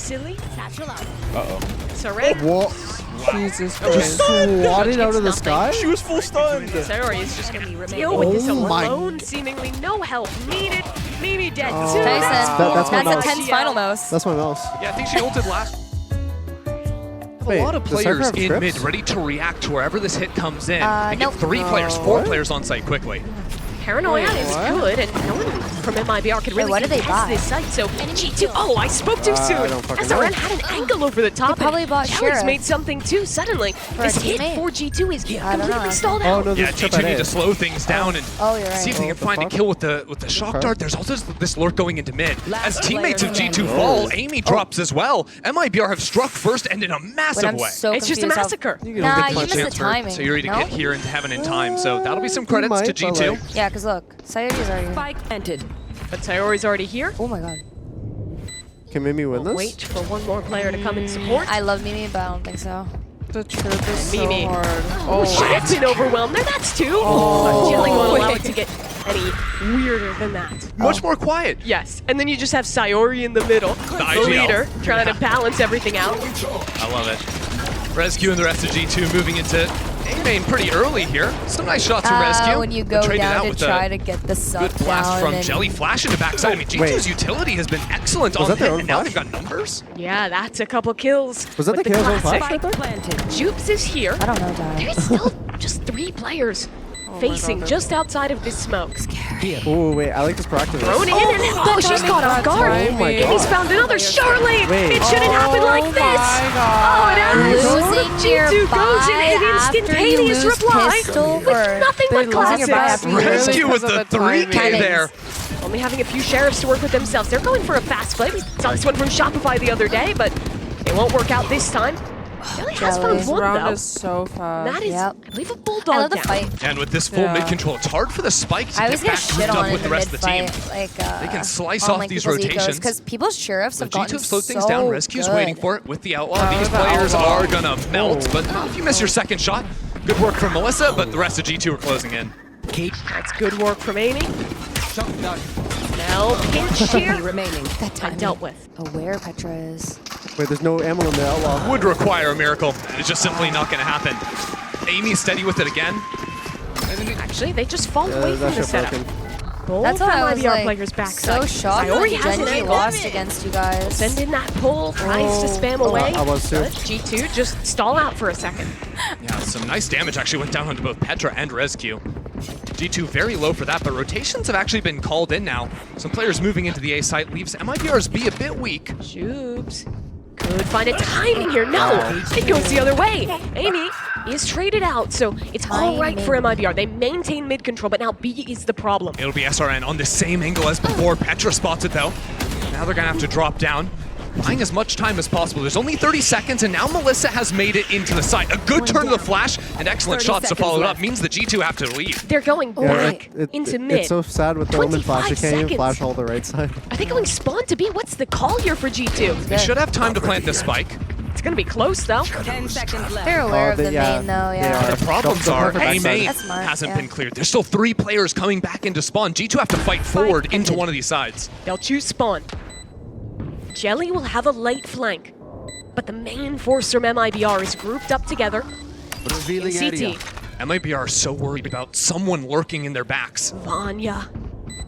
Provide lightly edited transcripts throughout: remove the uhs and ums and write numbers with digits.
silly. Uh-oh. Saray. What? Jesus Christ. Swatted out of the sky? She was full stunned. Saray is just going to deal with this alone. Seemingly no help needed. Mimi dead. That's my mouse. a Tenz final mouse. That's my mouse. Yeah, I think she ulted last. Wait, a lot of does players Cypher have in trips? mid ready to react to wherever this hit comes in. And nope. get 3 players, 4 players on site quickly. Paranoia is good, and no one from MIBR could really what did they contest buy? this site. So G2, oh, I spoke too soon. I don't fucking SRN know. had an angle over the top. They probably bought Jelly's Sheriff. made something too suddenly. This a hit teammate. for G2 is I don't completely know. stalled Oh, out. no, Yeah, there's a G2 trip need at to A. slow things down and Oh, you're right. see if they Oh, can what the find a fuck? kill with the shock dart. There's also this lurk going into mid. As teammates of player G2 fall, Amy drops as well. MIBR have struck first and in a massive way. It's just a massacre. Nah, you missed the timing. So you're to no? get here into heaven in time. So that'll be some credits to might, but G2. like- Yeah, because look, Sayori's already here. Spike planted. But Sayori's already here. Oh my god. Can Mimi win this? Wait for one more player to come in support. I love Mimi, but I don't think so. The trip is so Mimi. hard. Oh, should have been overwhelmed. There, that's 2. Oh. Jelly won't allow it to get any weirder than that. Much more quiet. Yes, and then you just have Sayori in the middle, the IGL. leader, trying to balance everything out. I love it. Rescue and the rest of G2 moving into A main pretty early here. Some nice shots from Rescue. When you go Traded out down with to a try to get the suck good blast down from and Jelly Flash into backside. I mean, G2's utility has been excellent on that their hit, own and now flash? they've got numbers. Yeah, that's a couple kills. Was that with the KO's own classic. flash right there? Jupes is here. I don't know, Dad. There's still just 3 players facing God. just outside of this smoke. Oh, wait, I like this proactive. Thrown in and oh, she's caught off guard. Oh my And he's God. found another Charlotte. Wait. It shouldn't happen like this. Oh, it has. Losing your G2 Gozen buy an after you instantaneous lose reply pistol with or nothing but losing your buy classics. after you lose Rescue with the 3K timing. there. Only having a few sheriffs to work with themselves. They're going for a fast play. We saw this one from Shopify the other day, but it won't work out this time. Jelly has found Jelly. one, round though. is so fast. That is, Yep. I believe, a I bulldog love the down. fight. And with this full Yeah. mid control, it's hard for the spike to I get was gonna back shit grouped on up it with in the rest of the team. mid-fight, like They can slice on, off like, these people's egos, rotations. because people's sheriffs have G2 gotten have slowed things so down. Rescue's good. waiting for it with the outlaw. These the players outlaw. are gonna melt, but not if you miss your second shot. Good work from Melissa, but the rest of G2 are closing in. That's good work from Amy. Now pinch here. That I timing. dealt with. Aware Petra is. Wait, there's no ammo in the outlaw. Would require a miracle. It's just simply not gonna happen. Amy's steady with it again. Actually, they just fall away from That the shit setup. broken. Both That's why I was MIBR like players so backside. shocked Sayori that has an Genji angle. lost against you guys. Send in that pull, tries to spam away. I was too. But G2 just stall out for a second. Yeah, some nice damage actually went down onto both Petra and Rescue. G2 very low for that, but rotations have actually been called in now. Some players moving into the A site leaves MIBR's B a bit weak. Jubes could find a timing here. No, it goes the other way. Amy is traded out, so it's all right for MIBR. They maintain mid control, but now B is the problem. It'll be SRN on the same angle as before. Petra spots it though. Now they're gonna have to drop down. Buying as much time as possible. There's only 30 seconds, and now Melissa has made it into the site. A good turn to the flash, and excellent 30 shots to follow it up left. means the G2 have to leave. They're going back into mid. It's so sad with the Omen flash. You 25 can't even seconds. flash all the right side. Are they going spawn to B? What's the call here for G2? They should have time to plant this spike. It's gonna be close though. 10 seconds left. They're aware of the yeah, main though, they yeah. are. The problems The are perfect A backside. main That's smart, hasn't yeah. been cleared. There's still 3 players coming back into spawn. G2 have to fight forward into one of these sides. They'll choose spawn. Jelly will have a late flank, but the main force from MIBR is grouped up together in CT. MIBR are so worried about someone lurking in their backs. Vanya,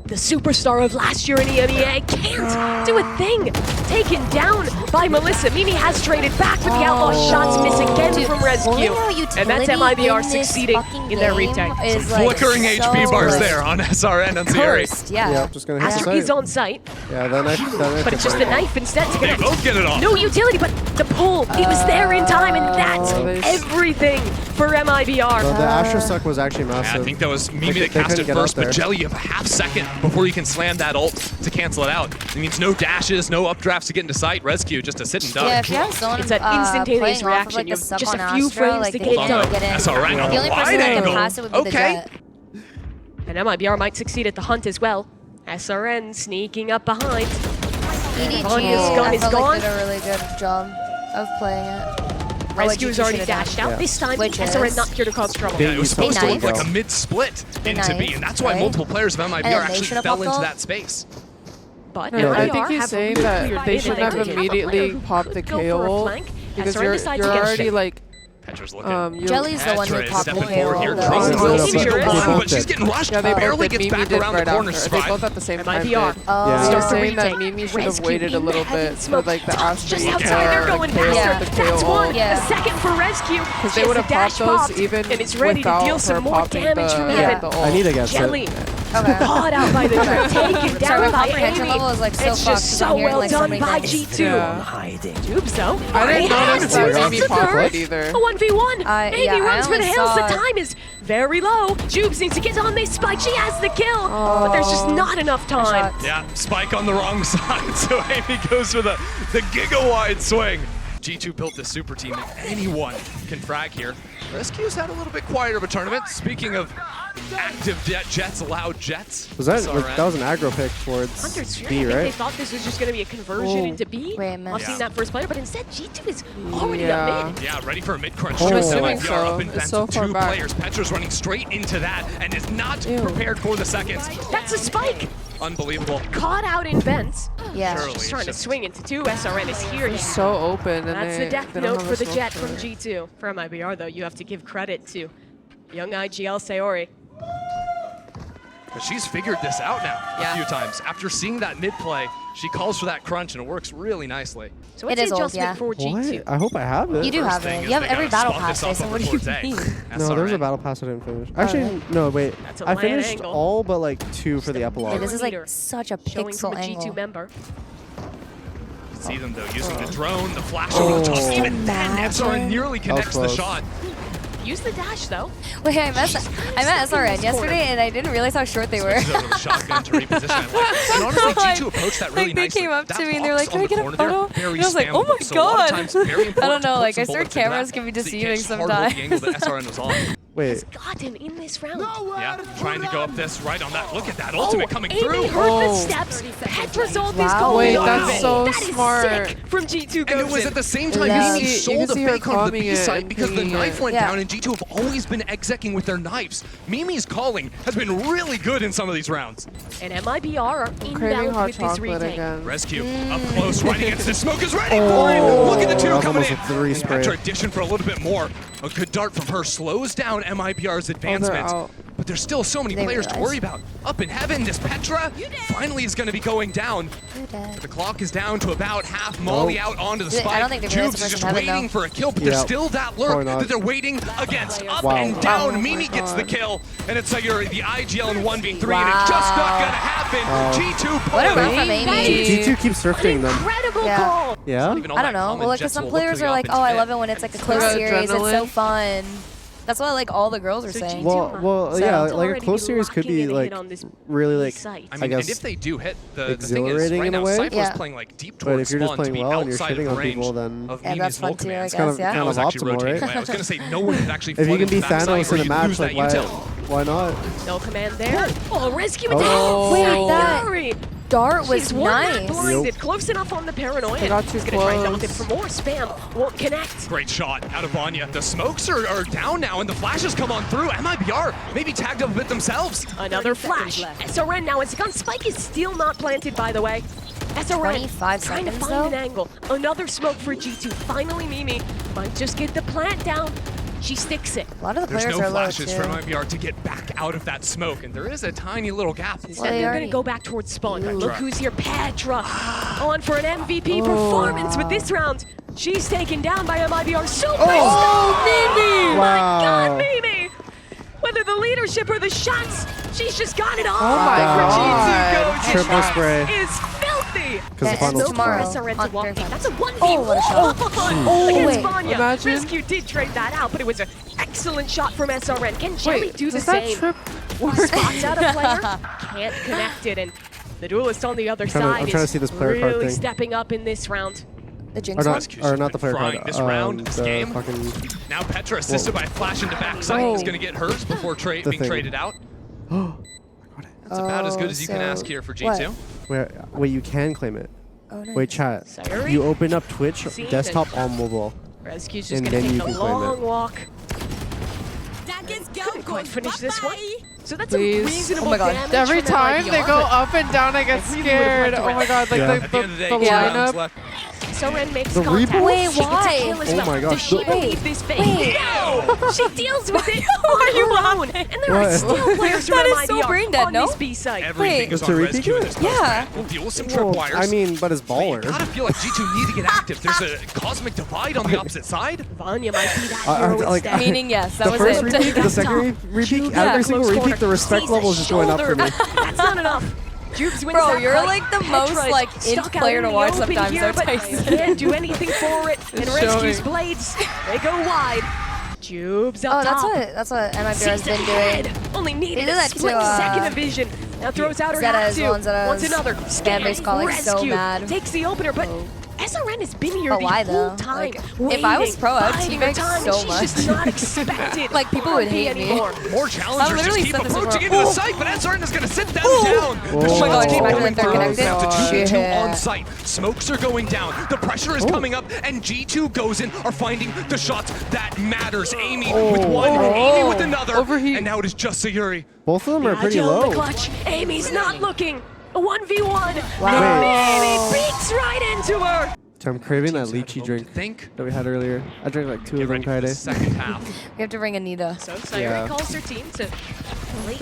the superstar of last year in EMEA, can't do a thing. Taken down by Melissa. Mimi has traded back with the outlaw shots, miss again Dude, from Rescue. pulling out utility And that's MIBR in this succeeding fucking in their game retake. is, like, Flickering so, HP bars like, there on SRN and Sierra. cursed, yeah. Yeah, just gonna hit the Astro site. is on site, Yeah, that knife. but it's just the knife instead to They connect. both get it off. No utility, but the pull, it was there in time, and that's everything for MIBR. The Astra suck was actually Yeah, massive. I think that was Mimi They that cast couldn't it get first, out but there. Jelly, you have a half second before you can slam that ult to cancel it out. It means no dashes, no updrafts to get into sight. Rescue, just a sit and duck. Yeah, if you have someone It's that instantaneous playing off of, reaction. like, You the have sub just on a few Astra, frames like, to they get it can't done. get in. That's all right. The only Wide person that angle. can pass it would be the Okay. Jet. And MIBR might succeed at the hunt as well. SRN sneaking up behind. EDG, Vanya's gun I is felt gone. like did a really good job of playing it. Rescue is already should've done. dashed out. Yeah. This time, Which SRN is- not here to cause trouble. Yeah, it was supposed to knife. look like a mid-split They into B, knife, and that's why right? multiple players of And MIBR then they actually should've fell popped into off. that space. but No, I MIBR think he's have saying really that cleared they mid, should and have do have a player immediately who popped could the go for a KO flank. because SRN decides you're to get already shit. like Petra's looking. Jelly's the one who Petra is popped the stepping forward here. KO. Traces Oh, Mimi no, the no. one, Both but she's did. getting rushed. yeah, they both Barely did. gets Mimi back did around right the corner. after. They Survive. both at the same time MIBR. did. Oh. So Starts to saying that retake. Mimi should have Rescue waited a in little the heavy bit for smoke. like the Top just Astra outside, they're going KO, faster. the That's KO. one. Yeah. A second for rescue. Because She they would has have the dash popped those popped, even and it's ready to without deal her some more popping damage from heaven. the I need ult. to get Jelly. Okay. Caught out by the trap, taken Sorry, down my by comprehension Amy. level is like so It's fucked. just 'cause so I'm hearing, well like, so done many by things. G2. Yeah. Tubes though. I didn't notice that Two Mimi to popped third. it either. A 1v1. Amy yeah, I runs for the only hills. The saw- time is very low. Jubes needs to get on this spike. She has the kill, but there's just not enough time. Shots. Yeah, spike on the wrong side, so Amy goes for the giga-wide swing. G2 built this super team, and anyone can frag here. Rescue's had a little bit quieter of a tournament. Speaking of active jets, loud jets. Was that SRN. that was an aggro pick towards Hunters, I B, think they right? thought this was just going to be a conversion into B. Wait a minute. Off seeing that first player, but instead G2 is already Yeah. up mid. Yeah, ready for a mid-crunch. Oh. Two I'm assuming MIBR so. up in It's Benz so with far two back. players. Petra's running straight into that and is not Ew. prepared for the seconds. That's a spike. Unbelievable. Caught out in Benz. Yeah. Surely. Just trying to swing into two. SRN is here. So open, and That's they, the death they don't note have for a the smoke jet for from it. G2. For MIBR though, you have to give credit to young IGL Sayori. But she's figured this out now Yeah. a few times. After seeing that mid play, she calls for that crunch and it works really nicely. So what's It is the old, adjustment yeah. for G2? What? I hope I have it. You do First have thing it. is You have they every gotta battle spot pass, this off Jason. over What do towards you A. mean? No, there's a SRN. battle pass I didn't finish. Actually, no, wait. That's a I land finished angle. all but like 2 for the epilogue. Yeah, this is like Leader. such a Showing pixel from a angle. G2 member. See them though using the drone, the flash over the top. Oh. Even then, SRN Imagine. nearly That was connects the close. shot. Use the dash though. Wait, I met SRN yesterday and I didn't realize how short they were. Switches over the shotgun to reposition. I like it. And honestly, G2 approached that really Like, they nicely. came up That to me and they were box like, on "Can I the get a corner there, photo?" very And I was like, "Oh my spammable. So a lot of God." times, very important I don't know, to put like, some I swear bullets into cameras that can be so you deceiving can't hard hold sometimes. the angle that SRN was on. Wait. Gotten in this round. Yeah, trying to go up this right on that. Look at that ultimate coming Amy through. heard the Oh. steps. Petra sold this Wow. goal. Wait, that's so That is smart. sick from G2 And it was Gozen. at the same time Yeah. Mimi You sold can a see her fake onto the calming B it site and because the pinging knife it. went Yeah. down, and G2 have always been execing with their knives. Mimi's calling has been really good in some of these rounds. And MIBR are Craving inbound hot with this chocolate retake. again. Rescue up close, right against the smoke is ready for it. Look at the two that was coming almost in. a 3 spray. Petra addition for a little bit more. A good dart from her slows down MIBR's advancement. out. But there's still so many They players to realize. worry about. Up in heaven, this Petra finally is going to be going down. The clock is down to about half. Molly out onto the I spike. don't think they realize Tubes the is just person heaven, waiting though. for a kill, but there's Yeah. still that Probably lurk not. that they're waiting against. Up Wow. and down. Oh Mimi my gets the God. kill, and it's Sayuri, the IGL in 1v3, and it's just not going to happen. G2 What a pulling run it. from Amy. G2 keeps thrifting them. Incredible Yeah. goal. Yeah? Even all I don't that know. common Well, like, jets cause some will look players to the are like, offense "Oh, I mid. love it when it's like a Got close series. It's so adrenaline. fun." That's what like all the girls are So saying. G2 Well, So- yeah, It's like a already close series could locking be in a like hit on this really like site. I I mean, guess and if they do hit, the thing is, exhilarating right in a now, way. Cypher's Yeah. playing like deep But towards if you're just spawn to playing be well and you're outside shitting of on range people, then of Yeah, Mimi's that's fun smoke too, I commands. guess. kind of Yeah. That was actually optimal, rotating right? play. I was going to say no one could actually If you flood can be into that site Thanos where in a you match, lose like that util. why not? No command there. Oh, rescue attack. Oh. Wait, that Sayuri. dart was She's one nice. blinded, close enough on the paranoia. They got too He's gonna try and close. dump it for more spam. Won't connect. Great shot out of Vanya. The smokes are down now, and the flashes come on through. MIBR maybe tagged up a bit themselves. Another flash. SRN now is gone. Spike is still not planted, by the way. SRN 25 trying to seconds, find though? an angle. Another smoke for G2. Finally, Mimi might just get the plant down. She sticks it. A lot of the There's players no are low flashes too. for MIBR to get back out of that smoke, and there is a tiny little gap. Instead, they they're already- gonna go back towards spawn. Petra. Look who's here, Petra. On for an MVP performance with this round. She's taken down by MIBR superstar. Mimi! My God, Wow. Mimi! Whether the leadership or the shots, she's just got it all. Oh my for God. G2 Gozen. Triple spray. Is filthy. Because the Yeah, finals and tomorrow. SRN on to walk in. Thursday. That's a 1v1 Oh, what a shot. against wait. Vanya. Imagine. Rescue did trade that out, but it was an excellent shot from SRN. Can Jelly Wait, do the does that same? trip work? Spots out a player, can't connect it, and the duelist on the other I'm trying side to is see this player card really thing. stepping up in this round. The Or Jinx not, one? Rescue's or just not the been player frying card. this round, this the game. fucking Now Petra assisted by a flash into backside. Oh. He's going to get hers before being thing. traded out. That's about as good as you can so ask here for G2. wait, you can claim it. Oh, nice. Wait, chat. Sayuri? You open up Twitch Seen desktop it. on mobile. Rescue's just And gonna then take you a can claim long it. walk. Couldn't quite finish this one. So that's Please. a reasonable Oh my God. damage Every from time MIBR, they go but up and down, I get I really would've scared. went Oh my god, like Yeah. At the end of the day, the 2 rounds lineup. left. Soren makes The contact. repo? Wait, She gets a why? kill as Oh well. my gosh. Does she Wait. believe this fate? Wait. No! She deals with it on her own. And there are What? still players from That is so MIBR brain dead, on no? this B site. Everything Wait. is Mr. on Repeat rescue in it? this post. Yeah. We'll deal with some tripwires. I mean, but it's You baller. gotta feel like G2 need to get active. There's a cosmic divide on the opposite side. Vanya might be that I- hero like, instead. Meaning yes, that The was first it. repeat, the second repeat, Yeah, every single close repeat, corner. the respect Sees the level is just going up for me. shoulder. That's not enough. Jubes wins Bro, that you're fight. like the Petra most is like in stuck out player in to the watch open sometimes. here, They're but Tyson. can't do anything for it. And It's rescues showing. Blades. They go wide. Jubes up Oh, that's top. what MIBR has Sees been ahead. doing. Only They needed did a that to, split second of vision. Now throws out her Zeta hat as well, too. and Zeta's Wants another. fan base calling so Rescue. mad. Takes the opener, but SRN has been here But the why, whole though? time. Like, if I was waiting, pro, I'd biding her teabag time, so and much. She's just not expected. Like, people would hate me. anymore. More challengers literally just keep said this approaching before. into the site, but SRN is going to sit them down. Oh The my shots God, keep imagine coming if they're through. connected. Down to 2v2 Yeah. on site. Smokes are going down. The pressure is coming up, and G2 Gozen are finding the shots that matters. Amy with one, Amy with another, Overheat. and now it is just Sayuri. Both of them are pretty Agile in the low. clutch. Amy's not looking. A 1v1. Wow. Amy peeks right into her. So I'm craving that Teams had lychee hope drink to think. that we had earlier. I drank like 2 Get of them, ready for the Kyedae. second half. We have to bring Anita. So Sayuri Yeah. calls her team to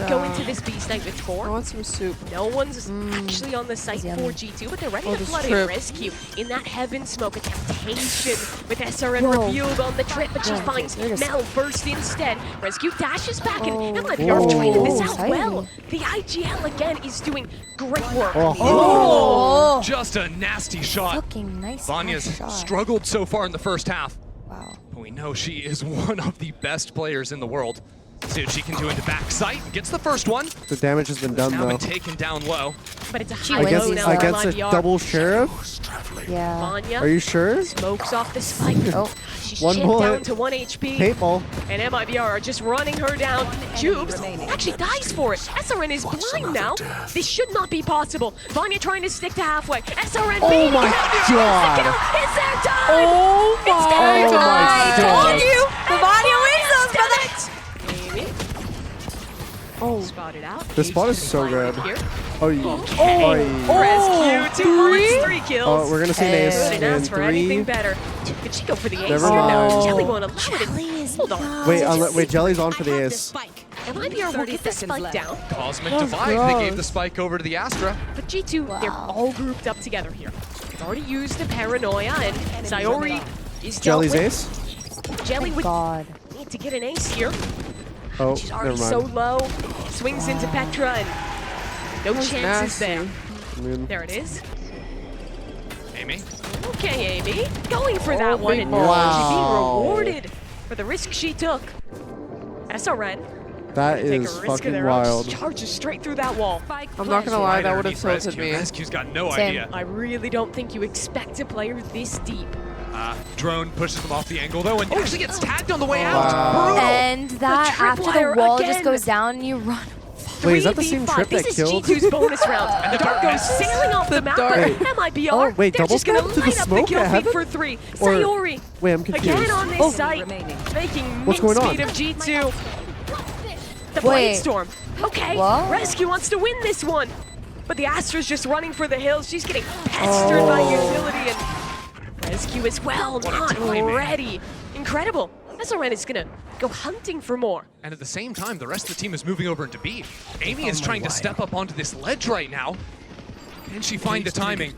go into this beast night with I 4. want some soup. No one's actually on the site Yummy. for G2, but they're ready Oh, to this flood in trip. rescue. In that heaven smoke, a temptation with SRN Whoa. revealed on the trip, but she Whoa. finds They're just- Mel first instead. Rescue dashes back, and Oh. MIBR are trying this out Exciting. well. The IGL again is doing great work. Oh, Just a nasty shot. fucking nice. Vanya's shot. struggled so far in the first half, Wow. but we know she is one of the best players in the world. See what she can do into backside. Gets the first one. The damage has been done Now though. been taken down low. But it's a She high wins low these, now though. for Against a MIBR. double sheriff? Yeah. Vanya Are you sure? smokes off the spike. Oh. She's One chipped bullet. down to 1 HP. Paintball. And MIBR are just running her down. Jubes actually dies for it. SRN is blind now. This should not be possible. Vanya trying to stick to halfway. SRN Oh beating my it. God. It's their time! Oh It's their my time! my I God. told you. The Vanya wins those, brother. Amy. Oh. Spotted out. This spot is so good. Here. Oh, Rescue. 2 bullets, 3 kills. Oh, we're gonna see an ace Couldn't in ask for anything 3. better. Could she go for the ace Never here? No, mind. Jelly won't allow it. Hold on. Wait, Jelly's on for the ace. MIBR will get the spike down. Cosmic Oh, divide. gross. They gave the spike over to the Astra. But G2, they're all grouped up together here. They've already used the paranoia, and Sayori is dealt Jelly's with. ace? Jelly would God. need to get an ace here. Oh, She's never already mind. so low. Swings into Petra, and no That's chances nasty. there. I mean, There it is. Amy. Okay, Amy. Going for that one, big and ball. she's being Wow. rewarded for the risk she took. SRN that take a is risk of fucking their own. wild. Just charges straight through that wall. I'm not gonna lie, Right that would have underneath tilted Rescue. me. Rescue's got no Same. idea. I really don't think you expect a player this deep. Drone pushes them off the angle though, and actually gets tagged on the way Wow. out. Brutal. And that after tripwire the wall again. just goes down and you run. Wait, is that the same 3v5. trip that This killed? is G2's bonus round. And the The dart goes darkness. sailing off the map, dart. but Wait. MIBR, Oh, wait, they're double just gonna step to the light up the smoke kill at feed heaven? for 3. Or- Sayori, Wait, I'm confused. again on this site, making What's going on? mincemeat of G2. The Wait. Bladestorm. Okay, What? Rescue wants to win this one. But the Astra's just running for the hills. She's getting pestered by utility, and Rescue as well, What a not timing. ready. Incredible. SRN is gonna go hunting for more. And at the same time, the rest of the team is moving over into B. Amy is trying to step up onto this ledge right now. Can she find the timing?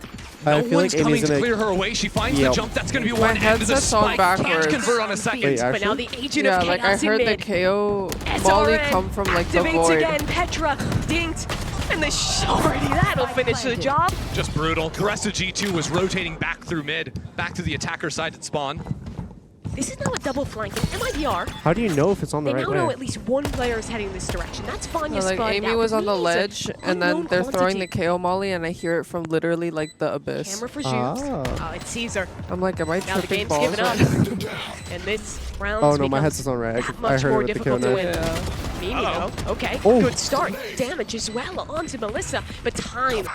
I No feel one's like coming Amy's to gonna- clear her away. She finds Yep. the jump. That's going to be My one end of the headset's on spike. Can't backwards. convert on a second. Wait, But now the actually? agent Yeah, of like I chaos in heard the mid. KO Molly SRN come from like the activates void. again. Petra dinked, and already that'll finish the job. Just brutal. The rest of G2 was rotating back through mid, back to the attacker side at spawn. This is now a double flanking. MIBR, How do you know if it's on the they right now way? know at least one player is heading this direction. That's Vanya Like Spud. Amy That was on the means a ledge, and then unknown they're throwing the quantity. KO Molly, and I hear it from literally like the abyss. Camera for Jubes. Ah. Oh, it sees her. I'm like, am I Now the tripping game's balls? given up. right And this round Oh no, my headset's on right. that much I more heard it with the KO difficult to knife. win. Yeah. Mimi, though, okay, Oh. good start. Damage as well onto Melissa, but time,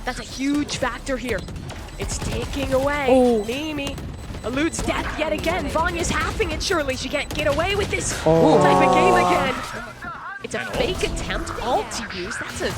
that's a huge factor here. It's taking away. Oh. Mimi eludes death yet again. Vanya's halving it, surely she can't get away with this Oh. type of game again. It's a fake attempt, ult to use. That's a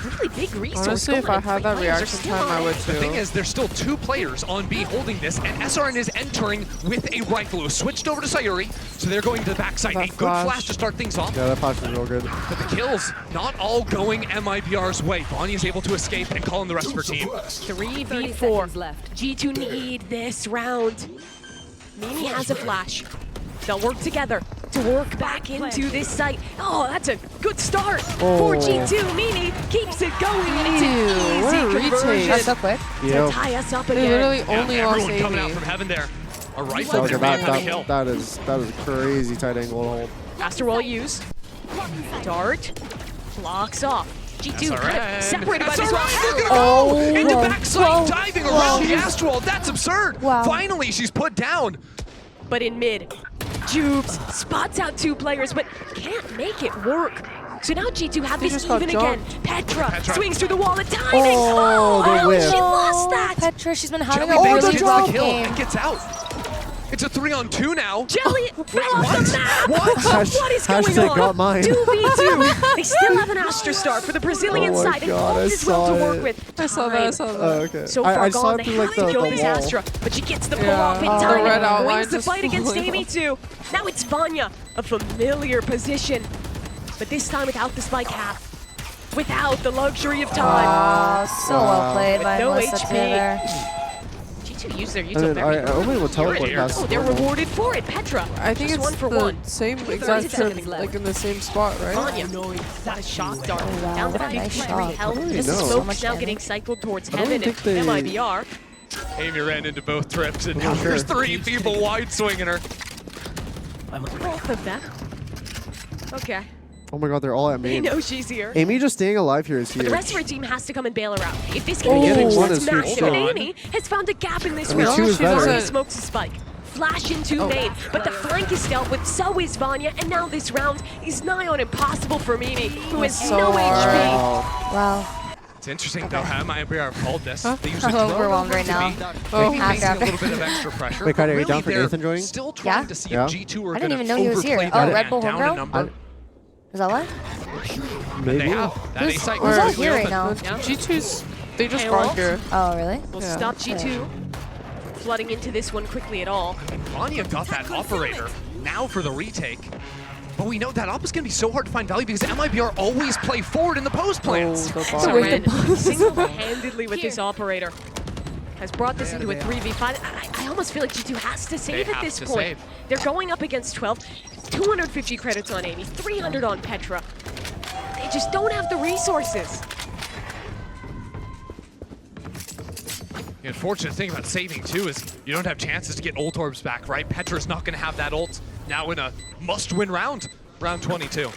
really big resource. Honestly, going if I on. had that Players are reaction still time, I on would it. The thing too. is, there's still 2 players on B holding this, and SRN is entering with a rifle. It was switched over to Sayuri, so they're going to the backside. That A good flash. flash to start things off. Yeah, that flash is real good. But the kills, not all going MIBR's way. Vanya is able to escape and call in the rest of her team. 3v4. G2 need this round. Mimi has a flash. They'll work together to work back into this site. Oh, that's a good start for G2. Mimi keeps it going. It's an What a easy retake. conversion That's so quick. to Yep. tie us up They again. literally Yeah, only lost everyone coming out 80. from heaven there. A rifle Okay, there may have had a kill. that is crazy tight angle to hold. Master wall use. Dart. Blocks off. G2 kind of separated by this wall. Oh, into backside, diving around the Astral. That's absurd. Wow. Finally, she's put down. But in mid, Jubes spots out 2 players, but can't make it work. So now G2 have They this just got even again. jumped. Petra swings through the wall. The timing. Oh, the how whip. she lost that. Petra, she's been having Jelly a Bates really gets the rough kill game. and gets out. It's a 3-on-2 now. Jelly fell off the map. What? What is going Hashtag on? got mine. 2v2. They still have an Astra Star for the Brazilian Oh my side, and God, all I is well to saw work it. with. I saw that, I saw that. Oh, okay. So far I saw gone, it they through have like to kill the this wall. Astra, but she gets the pull Yeah. off in Oh, the time red and outline wins the just fight against falling Amy too. Now it's Vanya, a familiar position, but this time without the spike half, without the luxury of time. Oh, so well played by no Melissa HP. there. G2 used their And util then very I only will teleport here. past Oh, the they're normal. rewarded for it. Petra, I think just it's one for the one. same 30 exact seconds trip, left. like in the same spot, right? Vanya, that shock dart. Down what a to nice 53 shot. health. I don't This really know. smoke's So much now damage. getting cycled towards don't heaven and think they- MIBR. Amy ran into both trips, and now I'm not there's sure. 3 people wide swinging her. Both of them. Okay, Oh my god, they're all at they main. know she's here. Amy just staying alive here is But the huge. rest of her team has to come and bail her out. If this can be getting huge, one that's is huge massive. too. And Amy has found a gap in this I mean, round. two is She better. already smokes a spike. Flash into main, but the flank is dealt with, so is Vanya, and now this round is nigh on impossible for Mimi, who has So no hard. HP. Wow. Wow. It's interesting though how MIBR called this. They use I'm the drone overwhelmed over right to now. B, Oh. maybe After, facing after. a little bit of extra pressure. Wait, Kyedae, are you Really, down for they're Nathan joining? still trying Yeah. to see Yeah. if G2 are I going didn't to even know he was here. overplay Oh, their Red hand Bull down a homegrown? number. Is that what? Maybe. They have. That A site Who's was out quickly here right open. now? Yeah. G2's, they just Hey, brought Walt. here. Oh, really? We'll Yeah. stop G2 flooding into this one quickly at all. Vanya got that operator now for the retake. But we know that op is going to be so hard to find value because MIBR always play forward in the post plans. Oh, the So bottom. Ren, single-handedly with this operator, has brought this into a 3v5. I almost feel like G2 has to save They at have this to point. save. They're going up against 12, 250 credits on Amy, 300 on Petra. They just don't have the resources. The unfortunate thing about saving too is you don't have chances to get ult orbs back, right? Petra's not going to have that ult now in a must-win round, round 22.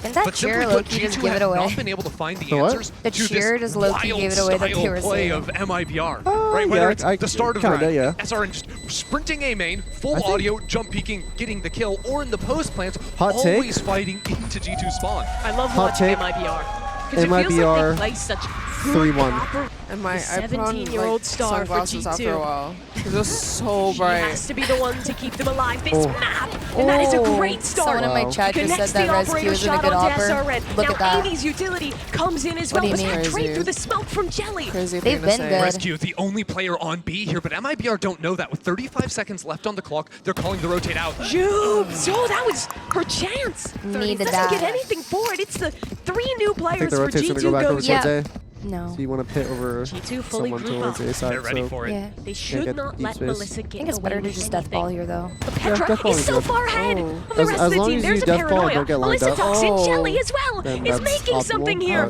Didn't that But cheer simply put, low-key just G2 give have it away? not been able to find the The what? answers The to cheer this just low-key wild gave it away that style they were play saying. of MIBR, right? Whether it's I the start of kinda, the round, yeah. SRN just sprinting A main, full I think- audio, jump peeking, getting the kill, or in the post plants, Hot take? always fighting into G2 spawn. I love Hot watching take. MIBR. Because it feels like MIBR they play such 3-1. And my, The I put on 17-year-old like, star for sunglasses after G2. a while. It's just so She bright. has to be the one to keep them alive. This Oh. map, and that is a great start. Someone in my Wow. chat just Connects said the that Rescue operator isn't a shot good onto offer. SRN. Look now at that. Amy's utility comes in as What well. do you Was that mean? trade Crazy. through the smoke from Jelly? Crazy They've thing to been say. good. Rescue, the only player on B here, but MIBR don't know that. With 35 seconds left on the clock, they're calling the rotate out. Jubes! Oh, that was her chance. Needed Doesn't that. get anything for it. It's the 3 new I think players the for rotate's G2 gonna go back over Gozen. Yeah. towards A. No. So you want to pit over G2 fully someone group towards up. A side. They're ready so for it. Yeah. They should get not deep let space. Melissa I get think it's away better to with just death anything. ball here, though. But Petra death ball is is so good. far ahead Oh. of the As rest of the long team. as There's you a death ball and paranoia. don't get lined Melissa up. tucks in Oh. Jelly as well. Then Is that's making optimal. something here.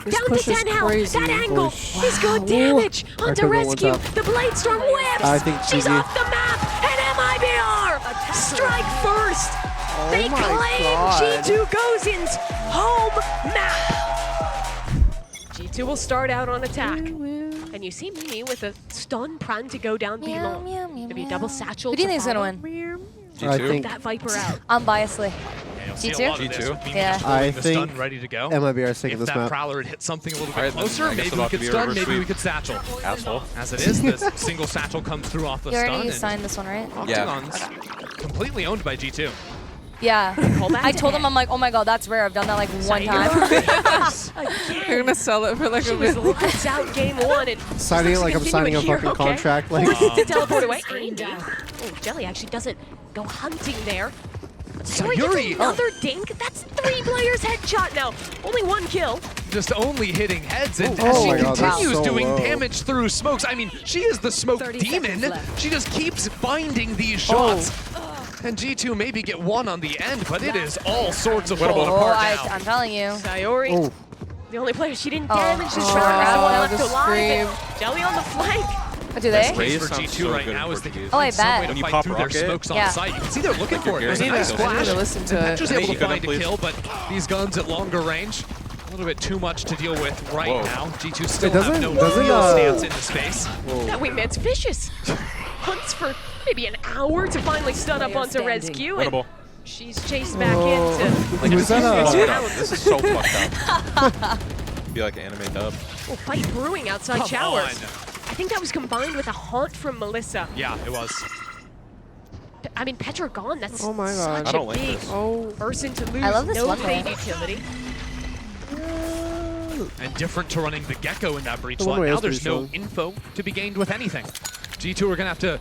This Down to push is 10 health. crazy. That angle Push. is good damage onto could've gone Rescue. one tap. The Blade Storm whips. I think She's GG. off the map. And MIBR strike first. They my claim God. G2 Gozen's home map. G2 will start out on attack. And you see Mimi with a stun prime to go down Meow, below. meow, meow, Maybe a meow. double satchel. Who do you to think's gonna follow. win? I think That Viper out. Unbiasedly. You'll see a G2? lot of this with Mimi Yeah. just holding I the think stun ready to go. MIBR is taking If this that map. Prowler had hit something a little bit Alright, then closer, I guess maybe it'll we have to could be a stun, reverse maybe we sweep. could satchel. Asshole. As it is, this single satchel comes through off the You stun. already and signed this one, right? Yeah. Octagon's completely owned by G2. Yeah. Call back I to told him, head. I'm like, oh my god, that's rare. I've done that like one time. You're gonna sell it for like She a was minute. lights out game 1 and Signing it like I'm signing a fucking contract. Like, forced to teleport away. Amy. Oh, Jelly actually doesn't go hunting there. Sayuri Sayuri. gets another dink. That's 3 players headshot now. Only 1 kill. Just only hitting heads, and Oh as she my God, that's continues so doing low. damage through smokes. I mean, she is the smoke 30 demon. seconds left. She just keeps finding these shots. And G2 maybe get 1 on the end, but it is all sorts of falling Oh, apart now. I'm telling you. Sayuri, oh, the only player she didn't Oh. damage this Oh, round, is the one left the alive. and scream. Jelly on the flank. What do they? Case Raze for sounds G2 so right good now in is to Portuguese. Oh, I find some way bet. to When you fight pop through their rocket. smokes on Yeah. site. You can see they're looking for it. There's a I nice need flash. to listen to it. Petra's able to Hey, find a please. kill, but these guns at longer range, a little bit too much to deal with right Whoa. now. G2 still doesn't- have no doesn't, real stance into space. That wingman's vicious. Hunts for maybe an hour to finally stun up onto Rescue, and Winnable. she's chased back Oh. into Was that this a- round. This is so fucked up. Be like an anime dub. Oh, fight brewing outside Come showers. on. I think that was combined with a haunt from Melissa. Yeah, it was. I mean, Petra gone. That's Oh my God. such I a don't like big this. Oh, person to lose. I love this no one lane way. utility. And different to running the Gecko in that breach The slot. one-way Now is there's pretty no strong. info to be gained with anything. G2 are gonna have to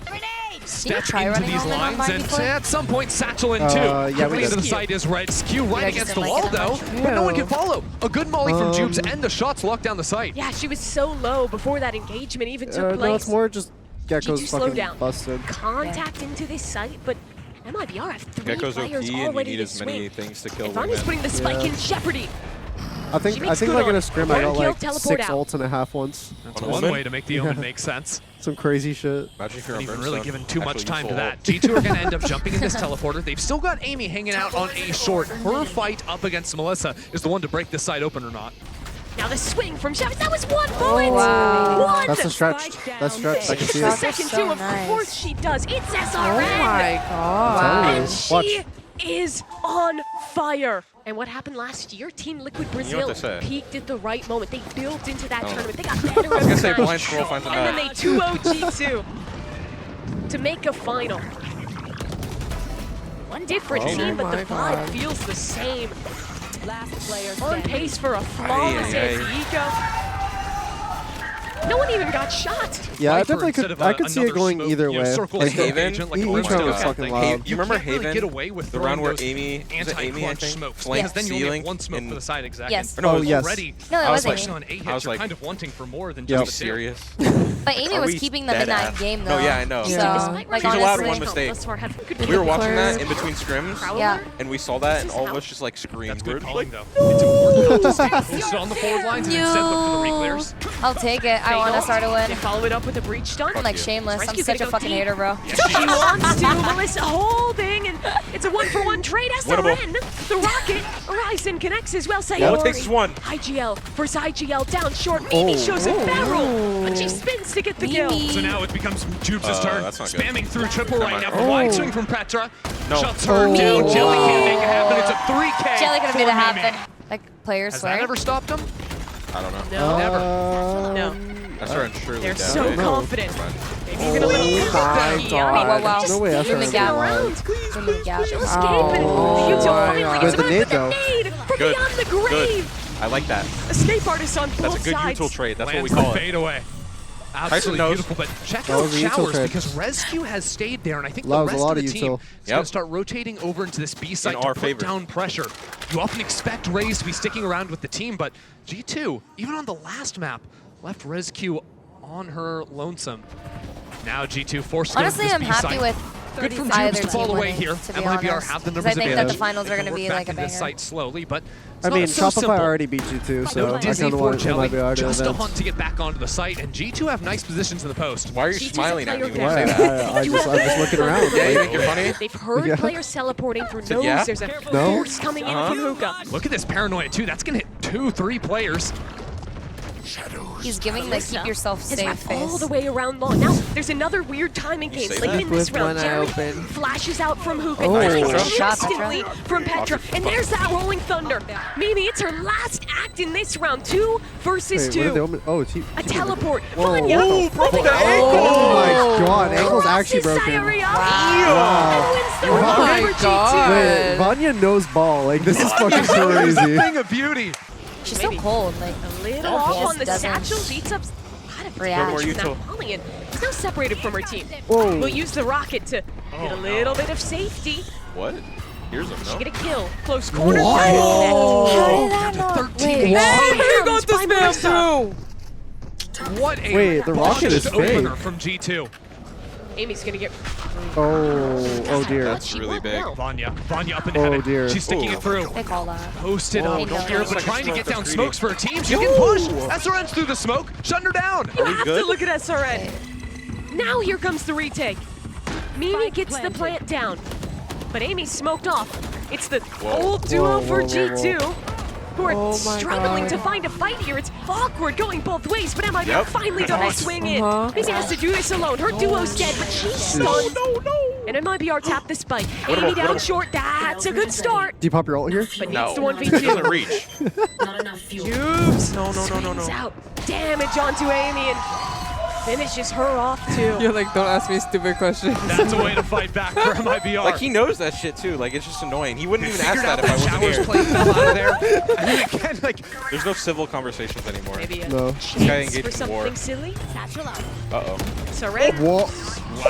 step try into running these all in on lines mine and before? at some point satchel in too. Yeah, we Coming into did. the site is Rescue right I just against the didn't wall like it that though, much. but no one Yeah. can follow. A good molly from Jubes and the shots locked down the site. Yeah, she was so low before that engagement even took no, place. it's more just Gecko's G2 slow fucking down. busted. Contact into this site, but MIBR have 3 Gecko's OP, players and all you ready need to as many swing. things to kill Vani's wingman. putting the spike Yeah. in jeopardy. I She think makes like good in on a it. scrim I One got kill, like teleport 6 out. ults and a half once. That's On one Omen? way to make the Omen make sense. Some crazy shit. Imagine if you're Not on even Brimstone. really given too much Actually, time to full that. ult. G2 are going to end up jumping in this teleporter. They've still got Amy hanging out on A short. Her fight up against Melissa is the one to break this side open or not. Now the swing from Chavez. That was 1 bullet. wow. 1. That's a stretch. That's stretch. I can see The it. Shot. second So 2, of nice. course she does. It's oh SRN. my God. And Watch. she is on fire. And what happened last year? Team Liquid Brazil they say? peaked at the right moment. They built into that Oh. tournament. They got better I was every gonna say time. blind scroll finds a And then nut. they 2-0 G2 to make a final. One different Oh team, but my the vibe God. feels the same. On pace for a flawless Ay, ay, Eco. No one even got shot. Yeah, I Viper definitely instead could. of I could see it another going smoke, either you know, way. circle Like, smoke Haven, agent like a each brimstone one was kind of fucking thing. loud. You You remember can't really Haven? get away with The throwing round where those Amy, was it Amy, I anti-clutch think? smokes Like because then you only have ceiling 1 smoke in- for the side exact. Yes. And Or no, Oh, yes. already, No, that was especially Amy. on 8 I hits, was you're like, kind of wanting for more than Yep. Are you just the 2. serious? But Amy Are was we keeping them in that dead-ass? game, No, though. yeah, I know. So, Despite like, She's allowed honestly, one mistake. Thus far have good We were watching Player. that in between scrims, Prowler. Yeah. and we saw that, and all of us just like screamed. That's We good were calling like, though. It's important not to stay posted on the forward lines and instead look for the No. reclears. I'll take it. I want to start a They win. follow it up with a breach stun. I'm like you. shameless. I'm Rescue such a gonna go fucking deep. hater, bro. She wants to. Melissa holding, and it's a 1-for-1 trade. SRN, the rocket. Horizon connects as well. Sayori. all it takes is one. IGL versus IGL down short. Mimi shows a barrel, but she spins to get the kill. Mimi. So now it becomes Jubes' turn. that's not good. Spamming through triple right now. Never mind. Wide swing from Petra. No. Shuts her Oh. down. Jelly can't make it happen. It's a 3K. Jelly could have for made it Mimi. happen. Like, players Has swear. that ever stopped him? I don't know. No, Never. no. I started surely They're down. so Right? confident. Never mind. Maybe even a little my cocky. God. Wow, wow. No way, that's Give me not gap. around. Give me gap. She'll escape, and Oh, you two my finally God. get With the nade, the though. nade from Good. beyond the Good. grave. I like that. Escape artists on both That's a good sides. util trade. That's what we Lands the call it. fade away. Absolutely knows. beautiful, but check That out was a util Showers trade. because Rescue has stayed there, and I think That the was a rest lot of the of team util. is going Yep. to start rotating over into this B site In to our put favor. down pressure. You often expect Raze to be sticking around with the team, but G2, even on the last map, left Rescue on her lonesome. Now G2 forced to go Honestly, to this I'm B happy site. with Good from either Jubes to fall team away winning, here. to be MIBR honest. have the 'Cause numbers I think that advantage. the finals are They going to can be work like a back into this banger. site slowly, but it's I mean, not so Shopify simple. already beat you too, so No I Disney kind of for want Jelly, MIBR to just a advance. hunt to get back onto the site, and G2 have nice positions in the post. Why are you G2's a smiling at me player when you down. say that? I'm just looking around. Yeah, you Like, think you're funny? They've heard Yeah. players teleporting through Said nose. yeah? There's a No. force coming in from Hookah. Look at this paranoia too. That's gonna hit 2-3 players. He's giving the keep yourself Has safe wrapped all face. the way around long. Now, there's another weird timing game. say Late that? in this With round, one eye Jared open. flashes out from Hookah. Oh. Nice Nice shot, instantly from Petra. And there's that rolling thunder. Mimi, it's her last act in this round. 2 versus wait, what are 2. the omen? Oh, it's A teleport. Whoa. Vanya. Ooh, broke the ankle! Oh my god, ankle ankle's actually broken. Wow. Wins the Oh round my for G2. God. Wait, Vanya knows ball. Like, this is fucking crazy. Thing of beauty. She's so cold. Like A little off on the doesn't satchel. Beats up a lot of react. damage from that volley, and is now separated from her team. Whoa. We'll use the rocket to get a little bit of safety. What? Here's a She no. get a kill. Close quarter. What? Connect. How did that not? 13. Wait, Hey, got this man through. What a Wait, the rocket is opener fake. from G2. Amy's gonna get. Oh dear. That's really big. Vanya up and ahead. dear. She's sticking it through. They call that. Posted Whoa. up Don't here, care. but trying to get Smoke, down that's smokes for her team. She can push. SRN's through the smoke, shutting her down. You we have good? to look at SRN. Now here comes the retake. Mimi gets the plant down, but Amy's smoked off. It's the old duo for G2 who are Oh my struggling God. to find a fight here. It's awkward going both ways, but MIBR finally got a swing in. Mimi has to do this alone. Her duo's dead, but she's stunned. And MIBR tapped the spike. Amy down short. That's a good start, Do you pop your ult here? but No. needs to It doesn't 1v2. reach. Jubes No. swings out. Damage onto Amy and finishes her off too. You're like, don't ask me stupid questions. That's a way to fight back for MIBR. Like, he knows that shit too. Like, it's just annoying. He wouldn't even ask Figured that out if I that wasn't Showers here. play fell out of there. And then again, like, There's no civil conversations anymore. Maybe a No. Guy chance engaged for in war. something silly. Satchel out. Uh-oh. Saray. What?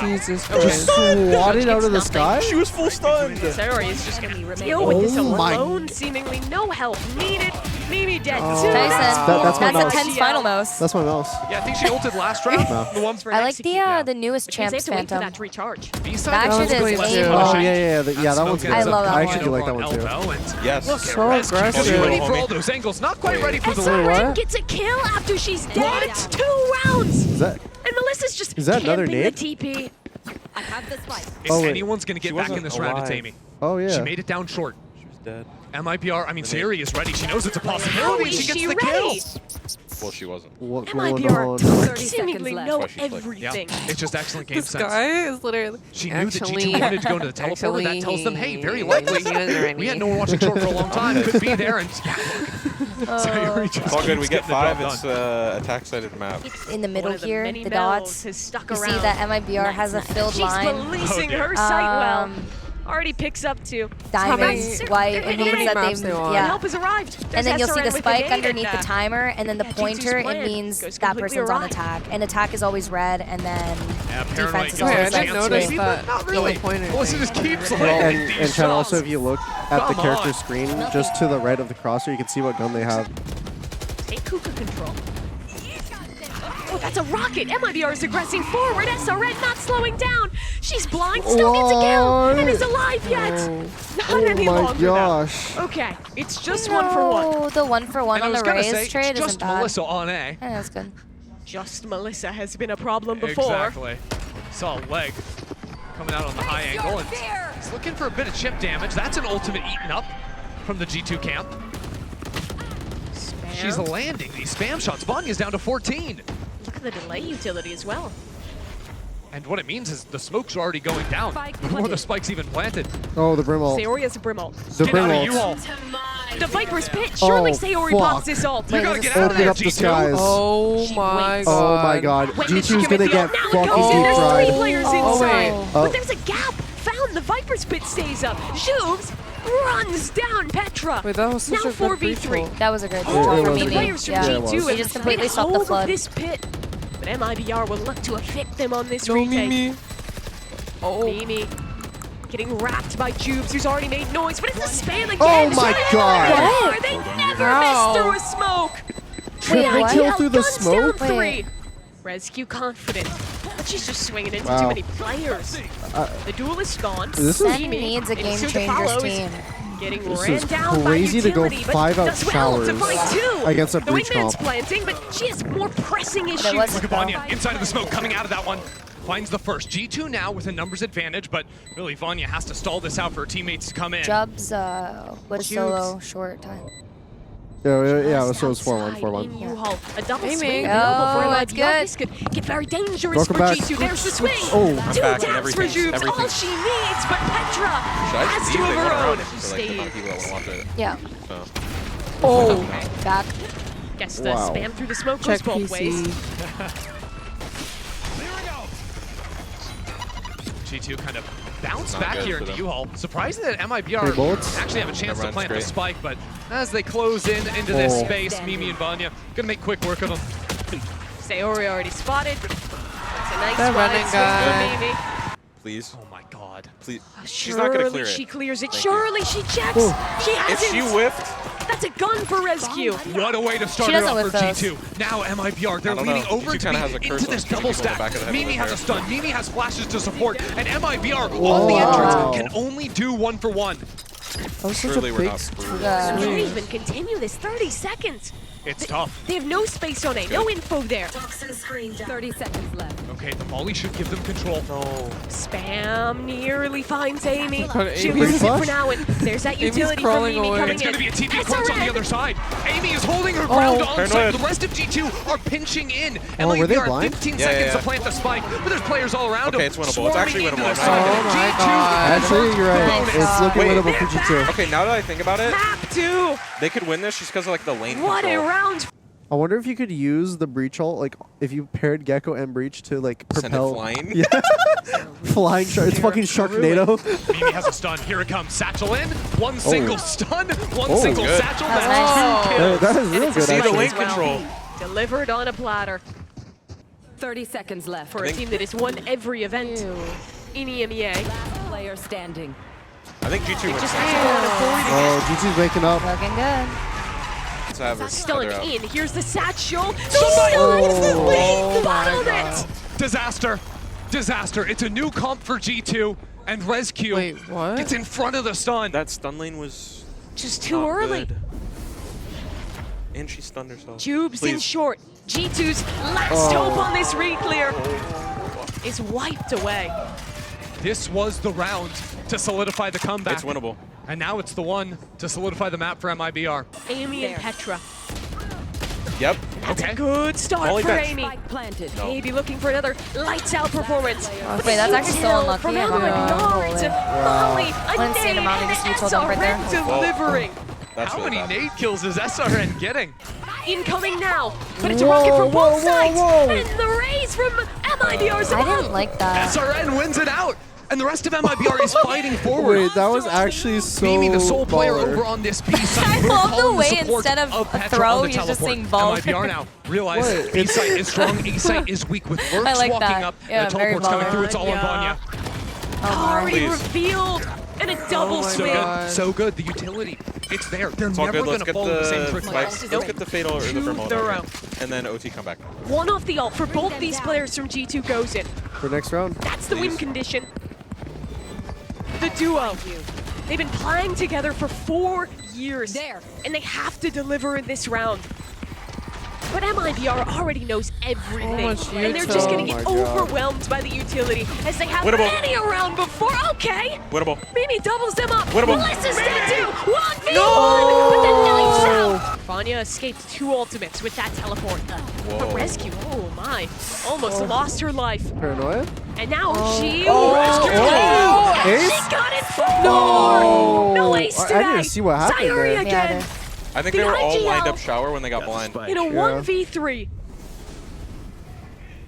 Jesus Just Christ. swatted out of the sky? She was full stunned. Saray is just gonna deal with this Oh my- alone. Seemingly no help needed. Mimi dead. Oh. Two Tyson, rounds. That's my that's a mouse. tense final mouse. That's my mouse. yeah, I think she ulted last round. No. The one For I an like execute. the newest Because they have champs to wait for phantom. that to recharge. B-side That was shit is great. aim. Oh, yeah, that one's good. I love that I actually one. do like that one too. Elbow and Yes. look at So Rescue. aggressive. She's ready Homie. for all those angles. Not quite ready for the Wait, SRN what? gets a kill after she's dead. What? It's 2 rounds. Is that? And Melissa's just Is that another camping the nade? TP. I have the spike. If Oh, wait. anyone's going to get She back in wasn't this round, it's alive. Amy. Oh yeah. She made it down short. She was dead. MIBR, I mean, Sari is ready. She knows it's a How possibility. and is She gets she the kill. ready? Well, she wasn't. What's going MIBR on? seemingly left. know That's why she's like- Yeah, everything. it's just excellent game This sense. guy is literally. She knew that G2 wanted to go into the teleporter. That tells them, hey, very likely. He wasn't ready. We had no one watching short for a long time. Could be there. And yeah, look. Sayori just It's all good. We keeps get getting the job 5. It's done. attack-sided map. In the middle One of the here, many the medals dots. has stuck You around. see that MIBR has a filled She's line. policing Oh, dear. her sight well. Um, Already picks up 2. Diamonds, white, They're it hitting means that maps they've, they want. And yeah. help has arrived. And There's then you'll see SRN the with spike nade underneath the and, timer, and then the yeah, G2's pointer, it plan means goes that completely person's on awry. attack. And attack is always red, and then Yeah, apparently defense it is gets Wait, I always a didn't chance, notice maybe, that. but not really. The pointer Melissa thing. just keeps Well, landing and these Chad, shots. also if you look at the Come character on. screen, just to the right of the crosshair, you can see what gun they have. Take Kuka control. Oh, that's a rocket. MIBR is aggressing forward. SRN not slowing down. She's blind, still gets a kill, and is alive yet. Not Oh any my longer, though. gosh. Okay, it's just 1 for 1. No, the 1 for 1 And I on was the gonna Rays say, trade just isn't bad. Melissa on A. I think that's good. Just Melissa has been a problem before. Exactly. Saw a leg coming out on the high angle, and he's looking for a bit of chip damage. That's an ultimate eaten up from the G2 camp. Spam. She's landing these spam shots. Vanya's down to 14. Look at the delay utility as well. And what it means is the smoke's are already going down before the spike's even planted. Oh, the brim ult. Sayori has a brim ult. The Get brim out of ult. U-Haul. The Viper's pit. Surely Oh, Sayori fuck. pops this ult. You gotta get out of Open there, up the G2. skies. Oh She my waits. god. Oh my god. When did she G2's give it gonna the get ult? Now it fucking goes in. deep There's 3 fried. players Oh, inside. wait. But there's a gap. Found the Viper's pit stays up. Shooves runs down Petra. Wait, that was such now a good 4v3. breach. That was a great it job for was The a Mimi. players from Yeah, it G2 was. have He just completely been stopped the hold of flood. this pit. But MIBR will look to evict them on this No, retake. Mimi. Oh. Mimi getting wrapped by Jubes, who's already made noise, but it's a spam again. Oh my God. What? They never How? miss through a smoke. Triple what? kill through the Guns smoke? Down 3. Wait. Rescue confident, but she's just swinging into Wow. too many players. The duel is gone. This is- Sen needs a and Game soon to Changers follow is team. Getting This ran is down crazy by to go utility, but 5 out does well to showers find 2. against a The breach wingman's comp. planting, but she has more pressing issues. wasn't Look at Vanya inside of the smoke, coming out of that one. Finds the first. G2 now with a numbers advantage, but really Vanya has to stall this out for her teammates to come in. Jubs was solo short time. Yeah, so it's 4-1, Outside 4-1. in U-Haul. A double Hey, swing Ming. available for Oh, MIBR. that's good. This could get very dangerous Welcome for back. G2. There's the swing. Oh. I'm 2 back and taps for everything- Jubes. All everything. she needs, but Petra Should I has just to leave? of They her went own. around for like the amount of people that want to watch it. Yeah. So. Oh. Back. Guess the Wow. spam through the smoke Check goes both ways. PC. G2 kind of bounce Not back good here for into them. U-Haul. Surprising that 3 MIBR bullets. actually have a chance to That plant the runs spike, but as they close into this Oh. space, Mimi and Vanya gonna make quick work of them. Sayori already spotted. It's a nice They're wide running, swing for guys. Mimi. Please. Oh my god. Please. She's not gonna clear it. She clears it. Thank you. Surely she checks. She If hasn't. she whiffed, That's a gun for Rescue. What a way to start She her doesn't off for whip those. G2. Now MIBR, they're I don't know. leaning over G2 to kinda has a be curse into on this shooting double people in the stack. back of the head Mimi with has her. a stun, Mimi has flashes to support, and MIBR on the Wow. entrance can only do 1 for 1. That was such surely a we're big not screwed. Yeah. They can't even continue this. 30 seconds. It's tough. They have no space on A, no info there. 30 seconds left. Okay, the volley should give them control. Spam nearly finds Amy. But She Amy's loses it for flush? now, and there's that Amy's utility from crawling Mimi away. coming It's in. going to be a TP crunch on the other side. Amy is holding her ground on site. Paranoid. The rest of G2 are pinching in. Oh, were they MIBR blind? 15 Yeah, seconds yeah. to plant the spike, but there's players all around Okay, them. it's winnable. It's actually swarming into winnable. the I'm side. not gonna lie. G2 God. Actually, you're right. bonus. It's looking Wait. winnable for G2. Okay, now that I think about it, Map 2. they could win this just because of like the lane What a control. round. I wonder if you could use the breach ult, like if you paired Gecko and breach to like Send it propel. flying. Yeah. Flying shark. It's fucking Sharknado. Mimi has a stun. Here it comes. Satchel in. One single stun. One Oh, single good. satchel. That's That's nice. 2 That kills. that is real it's a good, See the actually. lane control. Delivered on a platter 30 seconds left. for a team that has won every event in EMEA. Last player standing. I think G2 wins. Just has to go on avoiding Oh, G2's waking up. Looking good. Let's have her Stun feather out. in. Here's the satchel. Somebody- Stuns bottled it. Disaster. Disaster. It's a new comp for G2, and Rescue Wait, what? gets in front of the stun. That stun lane was Just too not early. good. And she stunned herself. Tubes in Please. short. G2's last hope on this re-clear is wiped away. This was the round to solidify the comeback. It's winnable. And now it's the one to solidify the map for MIBR. Amy and Petra. Yep. That's Okay. a good start Only for bench. Amy. Spike planted. No. Maybe looking for another lights out performance. Wait, that's actually so unlucky. From I Emma don't know. Nari to Molly, a Wouldn't say nade, the amount of and these you told them right there. SRN Well, delivering. That's How really many bad. nade kills is SRN getting? Incoming now, but it's a rocket from both sides. And the raise from MIBR's I above. didn't like that. SRN wins it out, and the rest of MIBR is fighting forward. Wait, that was actually so Mimi, the sole player baller. over on this B site. I We're love the calling way support instead of a Petra throw, on the he's just teleport. saying baller. MIBR now realize What? B site is strong, A site is weak with Lurks I like walking that. up, Yeah, and the very teleport's coming baller. through. It's all on Vanya. Vanya. Already Please. revealed. And a double my So swing. God. good, so good. The utility, it's there. They're It's all never good. going Let's to get follow the same the trick. let's Nope. get the fatal or the Too thermal. thorough. And then OT come back. One off the ult for both these players from G2 Gozen. For next round. That's the win Please. condition. The duo. They've been playing together for 4 years. There. And they have to deliver in this round. But MIBR already knows everything. much And they're just going to util. get Oh my God. overwhelmed by the utility as they have Winnable. many around before. Okay. Winnable. Mimi doubles them up. Winnable. Melissa's dead too. 1v1 with the knights out. Vanya escaped 2 ultimates with that teleport. But Rescue, oh my, almost lost her life. Paranoia? And now she Oh. Ace? She got it for more. No ace I today. didn't see what happened Sayuri there. again I think The they were all IGL. lined up shower when they got blind. in a 1v3.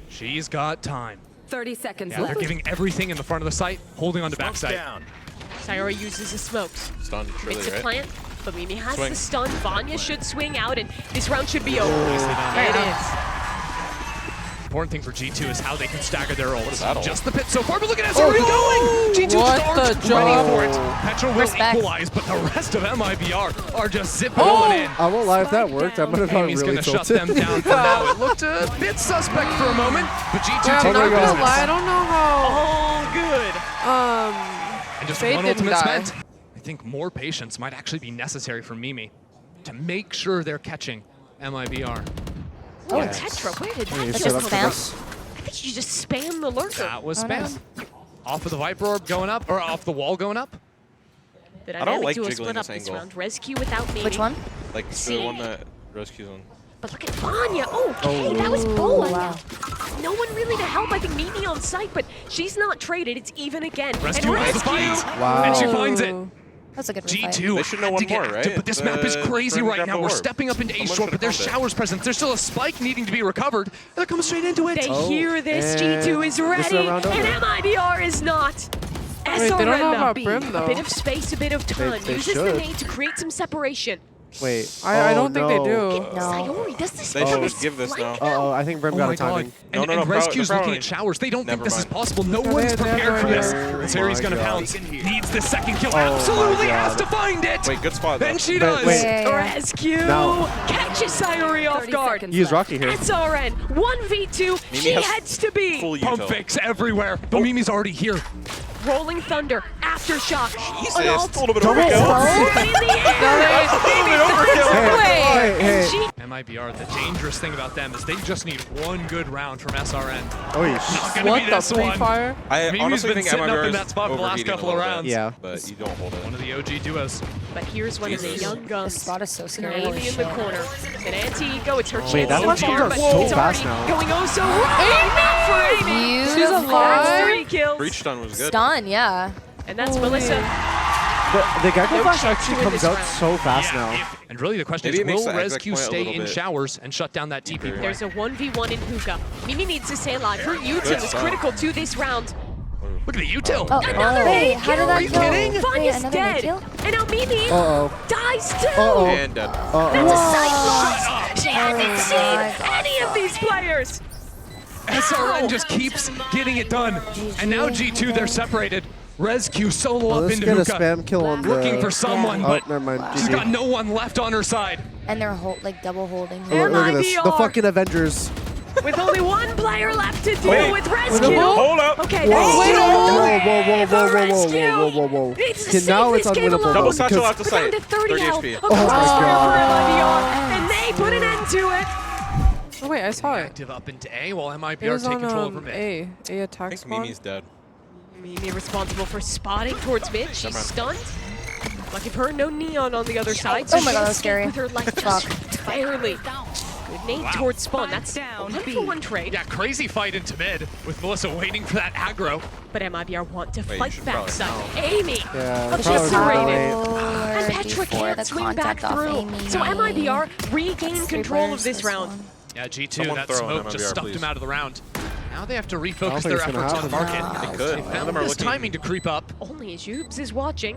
She's got time. 30 seconds Yeah, they're left. giving everything in the front of the site, holding on to backside. Sayuri uses the smokes. Stunned, surely, It's a right? plant, but Mimi has Swing. the stun. Vanya should swing out, and this round should be over. Nicely It done. is. Important thing for G2 is how they can stagger their ults. is that ult? Just the pit so far, but look at SRE going! G2 What starts the ready job? for it. Petra will Respect. equalize, but the rest of MIBR are just zipping on in. I won't lie, if that worked, I might have gotten Amy's really gonna shut tilted. them down for now. It looked a bit suspect for a moment, but G2 Yeah, I'm take not their gonna business. lie, I don't know how All good. And just Fade one didn't ultimate die. spent. I think more patience might actually be necessary for Mimi to make sure they're catching MIBR. Oh, Yes. Petra, where did You that set come up for from? this. I think you just spammed the lurker. That was Oh, spam. nice. Off of the Viper Orb going up, or off the wall going up. The don't dynamic like duo jiggling split up this this angle. round. Rescue without Mimi. Which one? Like the See? one that rescues on. But look at Vanya. Okay, that was bold. No one really to help. I think Mimi on site, but she's not traded. It's even again. Rescue and has the Rescue. fight. Wow. And she finds it. That's a good fight. G2 They should know had one to get more, active, right? but this map is crazy Friend right grab now. the We're orb. stepping up into Someone A-Short, but should've there's found it. Shower's presence. There's still a spike needing to be recovered. They're coming straight into it. They Oh, hear this. and G2 is this is ready, a round and over. MIBR is not. Wait, they don't know about Brim, A though. bit of space, a bit of time. They Uses the should. nade to create some separation. Wait. I don't think they no. do. Sayori, does this They should become just give this now. Uh-oh, I think Brim got my a timing. No, And, no, no, and Rescue's they're looking probably- at showers. They don't think Never this is mind. possible. No Yeah, one's they prepared have for no this. idea. And Sayori's gonna God. pounce. Needs the second kill. Oh my Absolutely has God. to find it. Wait, good spot though. Then she Wait, does. wait. Rescue No. catches Sayori off 30 guard. seconds Use left. Rocky here. SRN 1v2. Mimi She has heads to B. Full Pump util. fakes everywhere. But Mimi's already here. Rolling Thunder, Aftershock, Jesus, an a ult, little bit Double overkill. right in the air. Hey. MIBR, the dangerous thing about them is they just need one good round from SRN. Oh, Not gonna What be the this one. pre-fire? I Mimi's honestly been think sitting up MIBR in is that spot for the last overheating a couple of little bit, rounds. Yeah. but you don't hold One it. of the OG duos. But here's one of the Jesus. young This guns. spot is so scary. Amy in the corner. An anti-ego. It's her chance Wait, that so one's far, going but so it's fast already now. going oh so right. Not for Amy. She's She's alive. That's 3 kills. Breach stun was good. Stun, yeah. And that's Melissa. The Gecko No Flash check actually to win comes this out round. so fast now. And really the question Maybe it is, makes will the exec Rescue point a stay little in bit showers and shut down that TP deeper. point? There's a 1v1 in hookah. Mimi needs to stay alive. Her util Good is stuff. critical to this round. Look at the util. Oh, Another wait, nade how did kill. that Are you go? kidding? Wait, Vanya's another nade dead. kill? And now Mimi Uh-oh. dies too. Uh-oh. And dead. That's Uh-oh. a sight loss. She hasn't my seen God. any of these players. SRN just keeps getting it done. And now G2, they're separated. Rescue solo Well, up let's into get a hookah. spam kill on the... Looking for someone, Oh, but never mind. she's GG. got no one left on her side. And they're like double holding. Oh, look at this. The MIBR. fucking Avengers. With only one player left to deal Wait. with Rescue. Hold up. Okay, Whoa. that's Whoa. Okay, now it's unwinnable. Double though, satchel because- out the We're down site. to 30 30 health HP. across Oh my the God. MIBR, and they put an end to it. Oh wait, I saw it. Active up into A while It MIBR was take on control over mid. A I attack think spawn. Mimi's dead. Mimi responsible for spotting towards mid. She's Never mind. stunned. Lucky for her, no neon on the other side. Oh my God, she'll that was escape scary. with her life Fuck. just barely. Good nade towards spawn. That's a 1-for-1 trade. Yeah, crazy fight into mid with Melissa waiting for that aggro. But MIBR want to Wait, you fight should backside. probably Amy, Yeah, eviscerated. probably. And Petra can't swing back through. So MIBR regain control of this round. Yeah, G2, Someone that throw an smoke just MIBR, stuck please. him out of the round. Now they have to I refocus don't their think it's efforts gonna on the happen. market. They could. They None of found them are this looking. timing to creep up. Only as Jubes is watching.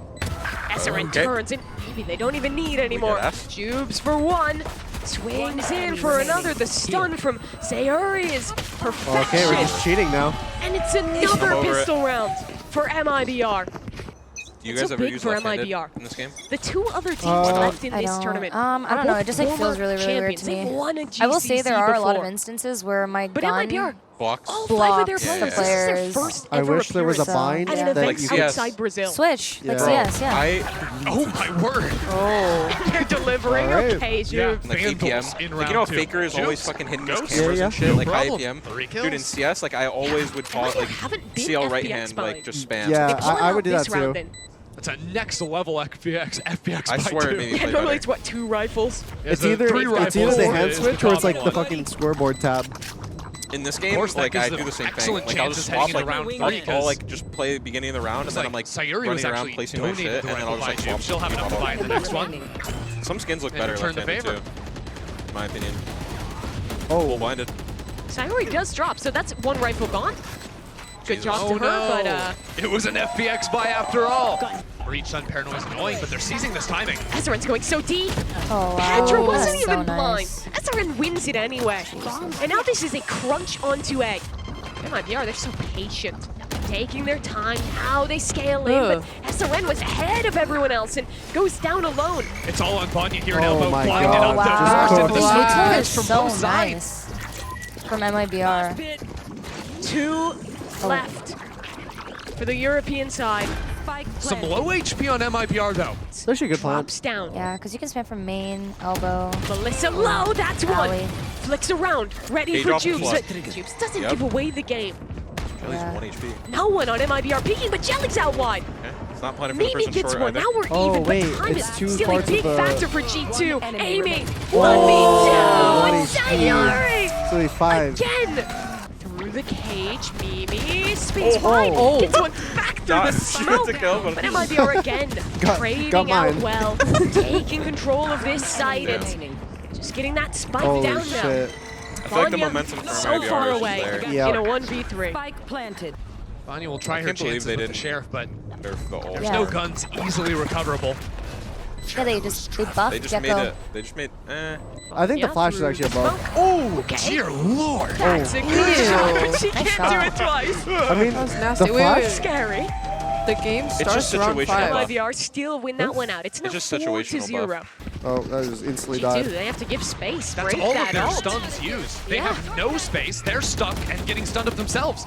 SRN Okay. turns and maybe they don't even need anymore. get F. Jubes for one. Swings in for another. The stun from Sayori is perfection. Okay, we're just cheating now. And it's another over it. pistol round for MIBR. Do you It's guys so ever big use for left-handed MIBR. in this game? The two other teams Uh, left in I this don't. tournament. I are don't know. both It just like feels former really, really weird champions. to me. They've won a I will say GCC there are a lot of before. instances where my But gun MIBR, Blocks. all 5 of their blocks players. the This is their players. first I ever wish there was a appearance bind at an that event you Like, outside Brazil. Switch. Like Yeah. CS, yeah. Oh my word. They're delivering. Alright. Okay, Jubes. Yeah. Like Vandals APM. in Like, round you know how two. Faker is always Jukes, fucking hitting his Ghost. cameras Yeah, and yeah. shit, No like high problem. APM. 3 Dude, in kills. CS, like I always would pause, like haven't been CL right FPX hand, by. like just spam. Yeah, They call I out would do this that round too. then. It's a next level FPX I by swear two. it made me Yeah, play normally better. it's what, 2 rifles? Yeah, It's the either 3 the rifles hand is switch or it's like common the one. fucking scoreboard tab. In this Of game, course, that like gives I them do the same thing. excellent Like I'll chances just heading swap, into like round I'll, three, I'll 'cause like just play the beginning of the round, and It's then like I'm like Sayuri was running around actually placing my donated shit, the and then rifle I'll just by like Jube. swap. She'll have enough to buy in the next one. Some skins look And better return the left-handed favor. too, in my opinion. Oh, Full blinded. Sayori does drop, so that's 1 rifle gone. Good job Oh to her, no! but It was an FPX buy after all. Breach on Paranoia is annoying, but they're seizing this timing. SRN's going so deep. Oh, wow. Petra wasn't That's even so blind. nice. SRN wins it anyway. And now this is a crunch onto A. MIBR, they're so patient. Taking their time, how they scale in, Ugh. but SRN was ahead of everyone else and goes down alone. It's all on Vanya here Oh now, though. my Blinded God, up the just first cooked. into the Wow. smoke G2 pitch is from so both sides. nice from MIBR. 2 left for the European side. Spike Some planted. low HP on MIBR, though. it's actually a good plan. Drops down. Yeah, because you can spam from main, elbow. Melissa low, that's one. Alley. Flicks around, ready He for dropped the Jubes. flush. But Jubes doesn't Yep. give away the game. Jelly's Yeah. 1 HP. No one on MIBR peeking, but Jelly's out wide. Okay. It's not planning for the Mimi person gets short one. either. Now we're Oh, even, wait, but time it's is two still a parts of big the- factor for G2. One enemy Amy, remaining. 1v2, One it's HP. Sayori! It's only 5. Again! Through the cage, Mimi spins Oh. wide, Oh. gets one back through Got- the she gets smoke. a kill, but- But MIBR again, Got trading out mine. well, taking control of this site and just getting that spike Holy down now. shit. I feel like the Vanya momentum for so MIBR far is just away there. Yeah. in a 1v3. Spike planted. Vanya will try I her can't believe chances they with the didn't Sheriff, but Nerf the ult. there's Yeah. no guns easily recoverable. Yeah, they buffed They just Gecko. made I think the flash is actually above. Oh, dear lord! That's a good shot, but she Nice can't do shot. it twice. I mean, That was nasty. the Wait, flash. wait. Scary. The game just starts around situational 5. buff. MIBR still win that one out. It's now just 4-0. situational Oh, that just instantly G2, died. they have to give space. That's Break all that of their ult. stuns used. They Yeah. have no space. They're stuck and getting stunned up themselves.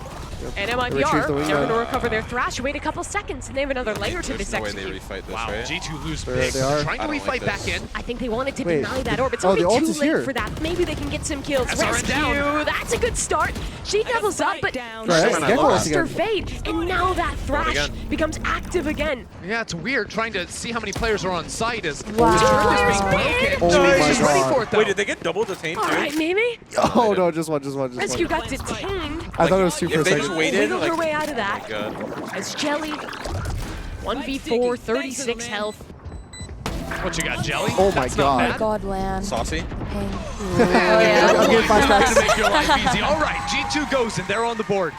And Retrieve the MIBR, window. they're going to recover their Thrash. Wait a couple seconds, and they have another layer to There's this no way they execute. refight this, Wow, right? G2 lose There big. they are. Trying to I don't like refight back this. in. I think they wanted to Wait. deny that orb. It's Oh, already the ult too is late here. for that. Maybe they can get some kills. SRN Rescue. down. That's a good start. She doubles up, but down. Right, she's Gecko lost once her again. fade. And now that Thrash again. becomes active again. Yeah, it's weird trying to see how many players are on site as Wow. this turret is being Players broken. Oh She's my ready God. for it though. Wait, did they get double detained All too? right, maybe. Oh no, just one. Rescue got detained. I thought it was 2 for a If they second. just waited, Wiggled her like, way out of that. God. As Jelly, 1v4, 36 health. What you got, Jelly? Oh my That's not God. bad. God land. Saucy? Pain. Yeah, I'm getting Gonna flashbacks. make your life easy. All right, G2 Gozen, they're on the board.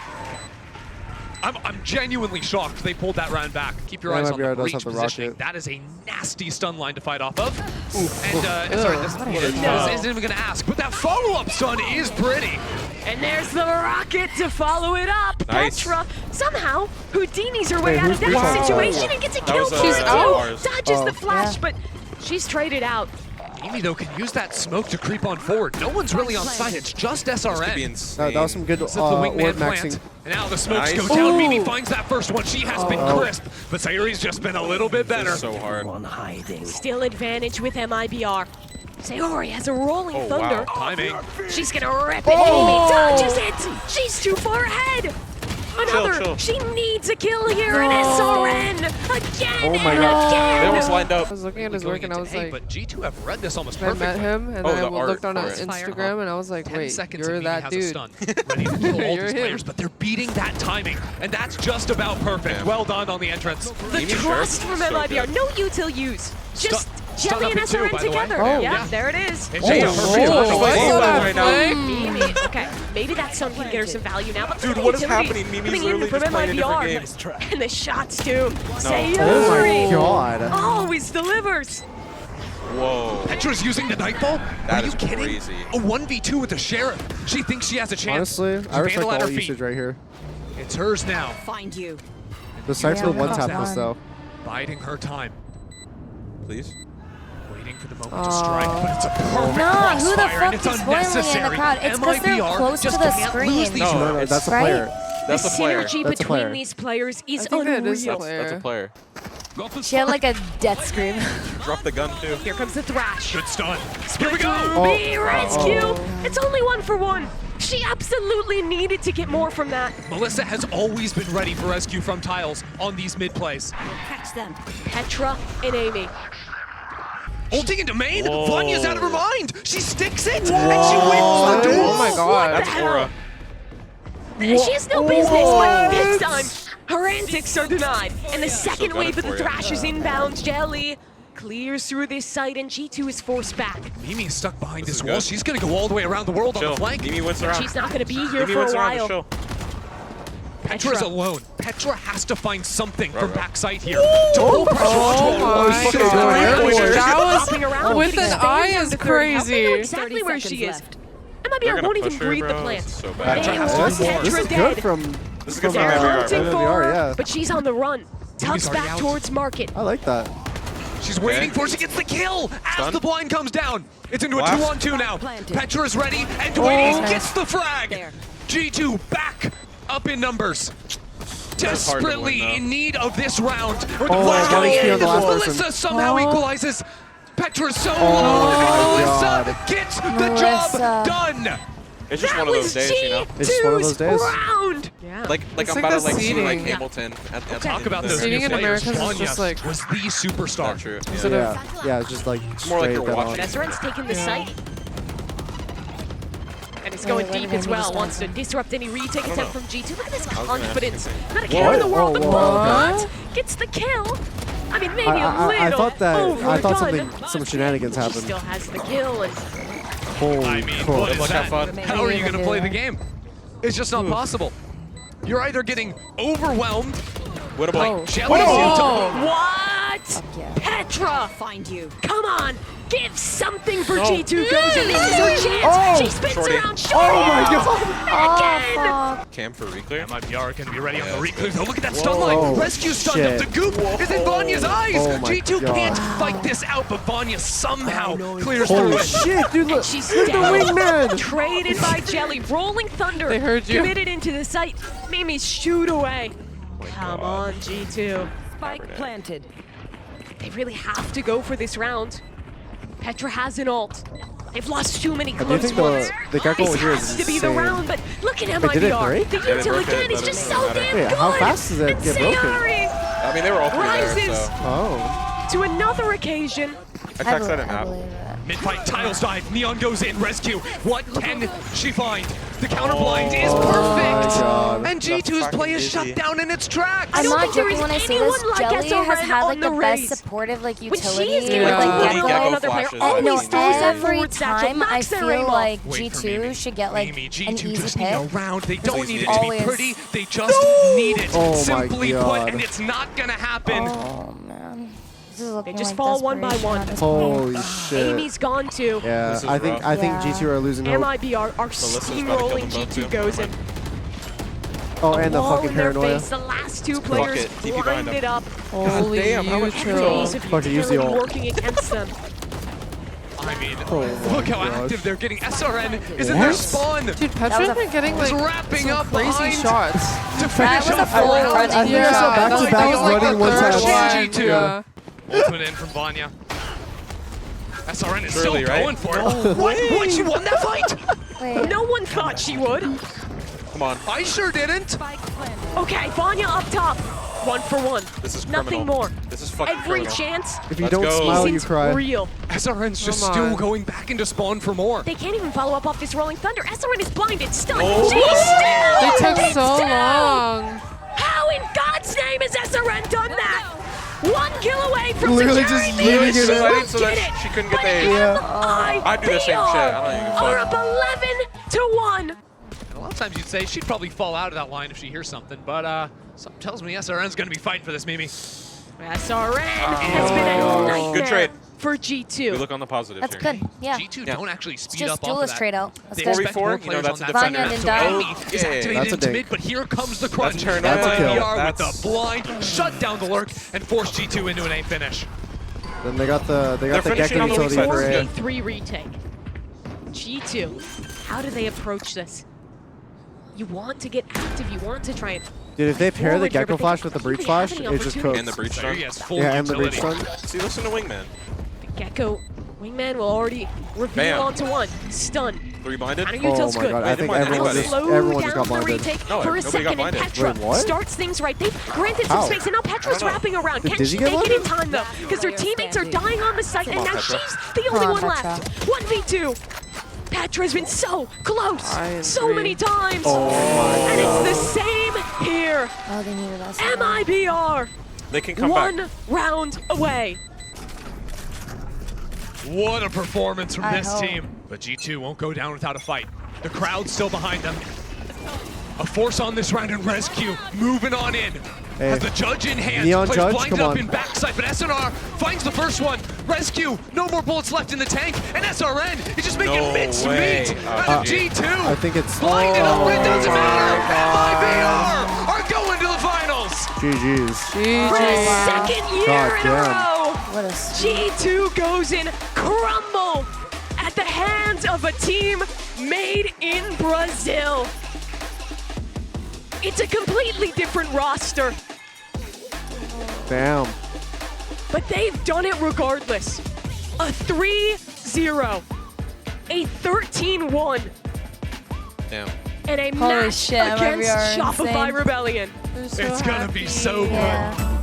I'm genuinely shocked they pulled that round back. Keep your Yeah, eyes on the MIBR does breach have the positioning. rocket. That is a nasty stun line to fight off of. And sorry, this No. isn't even gonna ask, but that follow-up stun is pretty. And there's the rocket to follow it up. Nice. Petra somehow Houdini's her way Wait, out of who's that Breach? situation and gets a That kill was, for She's it out? too. Dodges Oh. the flash, Yeah. but she's traded out. Mimi, though, can use that smoke to creep on forward. No one's really on site. It's just This could be SRN. insane. That was some good This is the orb wingman maxing. plant. And now the smokes Nice. go down. Ooh. Mimi finds that first one. She has been Oh. crisp, but Sayuri's just been a little bit This better. is so hard. Still advantage with MIBR. Sayori has a rolling Oh, thunder. wow. Timing. She's gonna rip it. Amy dodges it. She's too far ahead. Another. chill. She needs a kill here in SRN again Oh my and God. again. They almost lined up. I was looking at his Going work and I into was A, like, but G2 have read this almost I met perfectly. him and Oh, then I the art looked on for his it. Instagram and I was like, 10 wait, seconds you're and Mimi that has a dude. stun. Ready to kill all You're these him. players, but they're beating that timing, and that's just about perfect. Yeah. Well done on the entrance. The Mimi trust Sheriff from is so MIBR. good. No util use. Just Stun Jelly up and in two, SRN by the way. together. Oh. Yeah, Yeah. there it is. It's just a Oh, perfect oh, one. oh, What's oh, that right now. thing? Mimi, okay, maybe that stun can get her some value now, but Dude, look what at is the utility happening? Mimi's coming in literally from just playing a different MIBR. game. And the shots too. Sayori Oh my God. always delivers. Whoa. Petra's using the Nightfall? That Are you is kidding? crazy. A 1v2 with the Sheriff. She thinks she has a chance. Honestly, She's I respect Vandal at all her feet. usage right here. It's hers now. Find you. The site's Yeah, with one well tap this done. though. Biding her time. Please? Waiting for the moment to strike, but it's a perfect No, who the crossfire, fuck and it's is spoiling in the unnecessary. crowd? It's 'cause they're MIBR close to just the can't screen. lose these No, No, turrets. that's a right? player. That's the a player. synergy That's a between player. these players is I think that unreal. is a player. That's a player. She had like a death scream. Drop the gun too. Here comes the Thrash. Good stun. Here we go. B rescue. It's only 1-for-1. She absolutely needed to get more from that. Melissa has always been ready for rescue from tiles on these mid plays. Catch them. Petra and Amy. Ulting into main, Whoa. Vanya's out of her mind. She sticks it, and she wins the duel. Oh my God. That's Aura. She has no business, but this time her antics are denied. And the second gunning wave of the for you. Thrash is inbound. Jelly clears through this site, and G2 is forced back. Mimi's stuck behind This this is wall. good. She's gonna go all the way around the world on Chill. the flank. Mimi wins around. She's not going to be here Mimi for wins a around. while. Chill. Petra's Petra. alone. Petra has to find something from Right. backside here to pull pressure onto Oh her. my shit, God. doing That Hopping was around, with getting an eye spammed is on the third. How do they know crazy. exactly 30 where she seconds is. left. MIBR They're gonna won't even push her, breathe the bro. plant. This is so They bad. Petra has to want do more. This Petra is dead. good from This is good for They're MIBR. hunting for MIBR, her, yeah. but she's on the run. Tucks already back out. towards market. I like that. She's waiting for it. She gets the kill as Stun. the blind comes down. It's into a Blast. 2-on-2 now. Planted. Petra is ready, and Dwayne Oh. gets the frag. There. G2 back up in numbers. That's hard to Desperately win, though. in need of this round. Where the Oh, flash I gotta coming steal in. the last Melissa person. somehow equalizes. Petra's so low, my and Melissa God. gets the Melissa. job done. It's just That one of those was days, you know? It's just one of those G2's days. round. Yeah. Like It's I'm like about the to like see like seeding. Hamilton at the Talk end about of those this. Seeding new in players. Americans is Vanya just like- was the superstar. Not true. Instead Yeah. of Yeah, it's just like more like straight you're dead on. watching. Ezra's taking the Yeah. site. And it's going Yeah, deep what as did I well. miss Wants to that? disrupt any retake attempt from G2. Look at this I was gonna ask confidence. the same Not a care in the world. The Whoa, ball whoa. but gets the kill. I mean, maybe a I little thought that I thought overdone. some shenanigans She happened. still has the kill. And Holy I mean, crap. what is Look, have that? fun. How are you going to play the game? It's just not possible. You're either getting overwhelmed Winnable. by Jelly Suit. What? yeah. Petra! Find you. Come on! Give something for G2 Gozen. This is her chance. Oh. She spins Shorty. around. Shorty. Oh my god! Again! Cam for reclear. MIBR going to be ready on the Yeah, recluse. Oh, look at that Whoa. stun line. Oh, Rescue stun up. shit. The goop is in Vanya's eyes. Oh my G2 God. can't fight this out, but Vanya somehow clears Holy through it. shit, dude! Look, She's look at the down. wingman. Traded by Jelly. Rolling Thunder. They heard you. Committed into the site. Mimi's shoot away. Come on, G2. Spike planted. They really have to go for this round. Petra has an ult. They've lost too many do you close think ones. the Gecko This here is has to be the insane? round, but look at Wait, did it MIBR. break? The Yeah, they util broke it, again is but just it so doesn't matter. damn Wait, good. how fast does that And get broken? Sayari I mean, they were all three there, rises so Oh. to another occasion. I text that in I app. believe it. Mid-fight, tiles dive, Neon goes in, rescue. What can she find? The counterblind is perfect! God. And G2's fucking play is busy. shut down in its tracks. I I'm don't not think there joking is when I say anyone this. like Jelly has SRN had on like the the race. best supportive like When she utility. is doing Yeah. like When one you goal, get another player flashes, I know always throws that every forward satchel, time I knocks their feel aim off. like Wait for G2 Mimi. should get like Mimi, an G2 easy just need pick. a round. They don't Please need need it to be Always. pretty. They just need it. Oh my Simply put, God. and it's not gonna happen. Oh man. This is They looking just like fall one by desperation one. at this point. Holy shit. Amy's gone too. Yeah, This is I think rough. G2 Yeah. are losing hope. MIBR are Melissa's about to kill steamrolling them both, G2 too. Gozen. Oh, and the Wall fucking in their paranoia. face. The last two players it. TP behind blinded them. up. Holy damn, how much Every neutral. piece of Fucking use the utility ult. working against them. I mean, Oh my look how gosh. active they're getting. SRN is in their What? spawn. Dude, Petra's been getting like It's wrapping some up crazy behind shots. to That finish was a off full the round. running. I think I saw Yeah, back-to-back that was like running the one third tap. one. G2. Yeah. Ultimate in from Vanya. SRN is Surely, still right? going for it. What? She won that fight? Wait. No one thought she would. Come on. I sure didn't. Spike planted. Okay, Vanya up top. 1 for 1. This is Nothing criminal. more. This is fucking Every criminal. chance If you Let's don't go. smile, you isn't cry. real. SRN's just Come still on. going back into spawn for more. They can't even follow up off this rolling thunder. SRN is blinded, stunned. Oh. She's still. They took It's so down. long. How in God's name has SRN done that? 1 kill away from Literally securing just the leaving edge. it She in. won't So that get it. she couldn't get But the ace. MIBR I'd do the same shit. I don't even give a are fuck. up 11 to 1. A lot of times you'd say she'd probably fall out of that line if she hears something, but something tells me SRN's going to be fighting for this, Mimi. SRN has been a nightmare Good trade. for G2. We look on the positives That's here. good. Yeah. G2 Yeah. don't actually speed Just up off duelist of that. trade out. That's They good. expect 4v4, more you know, players that's on a that defender. side. Vanya So didn't Amy die. is Okay. activated That's a into dink. mid, but here comes the crunch. turn That's a kill. MIBR with That's- the blind, shut down the lurk, and force G2 into an A finish. Then they got the They're finishing Gecko on the weak utility side. for This is it. good. 4v3 retake. G2, how do they approach this? You want to get active, you want to try and Dude, if they pair the forward here, Gecko but they flash with the don't breach even have flash, any it's just opportunities. And the breach So stun. he has full Yeah, and the utility. breach stun. See, listen to Wingman. The Gecko wingman will already reveal Bam. onto one. Stun. 3 blinded. Counter Oh util's my good. god, They I didn't think mind everyone anybody. just, Slow everyone just down got the blinded. retake No, for a nobody second, got and blinded. Petra Wait, what? starts things right. They've granted some How? space, and now Petra's know. wrapping around. Did Can Dizzy she get make it in blinded? time, though? Because their teammates are dying on the site, and on, now Petra. she's the only Come one on, left. Petra. 1v2. Petra's been so close, I so agree. many times. Oh my and god. it's the same here. Oh, they needed us. MIBR, They can come one back. round away. What a performance from I this hope. team. But G2 won't go down without a fight. The crowd's still behind them. A force on this round and rescue, moving on in. Hey. Has the judge in hand, Neon plays Judge, blinded come up on. in backside, but SNR finds the first one. Rescue, no more bullets left in the tank, and SRN is just making No mince way. meat out of G2. I think it's Blinded up, but it doesn't matter. my MIBR are going to the finals. GG's. For the GG. second year God in a damn. row. What a G2 Gozen crumble at the hands of a team made in Brazil. It's a completely different roster, Damn. but they've done it regardless. A 3-0, a 13-1, Damn. and a Holy match shit, against MIBR are Shopify insane. Rebellion. They're so It's gonna be happy. so good. Yeah.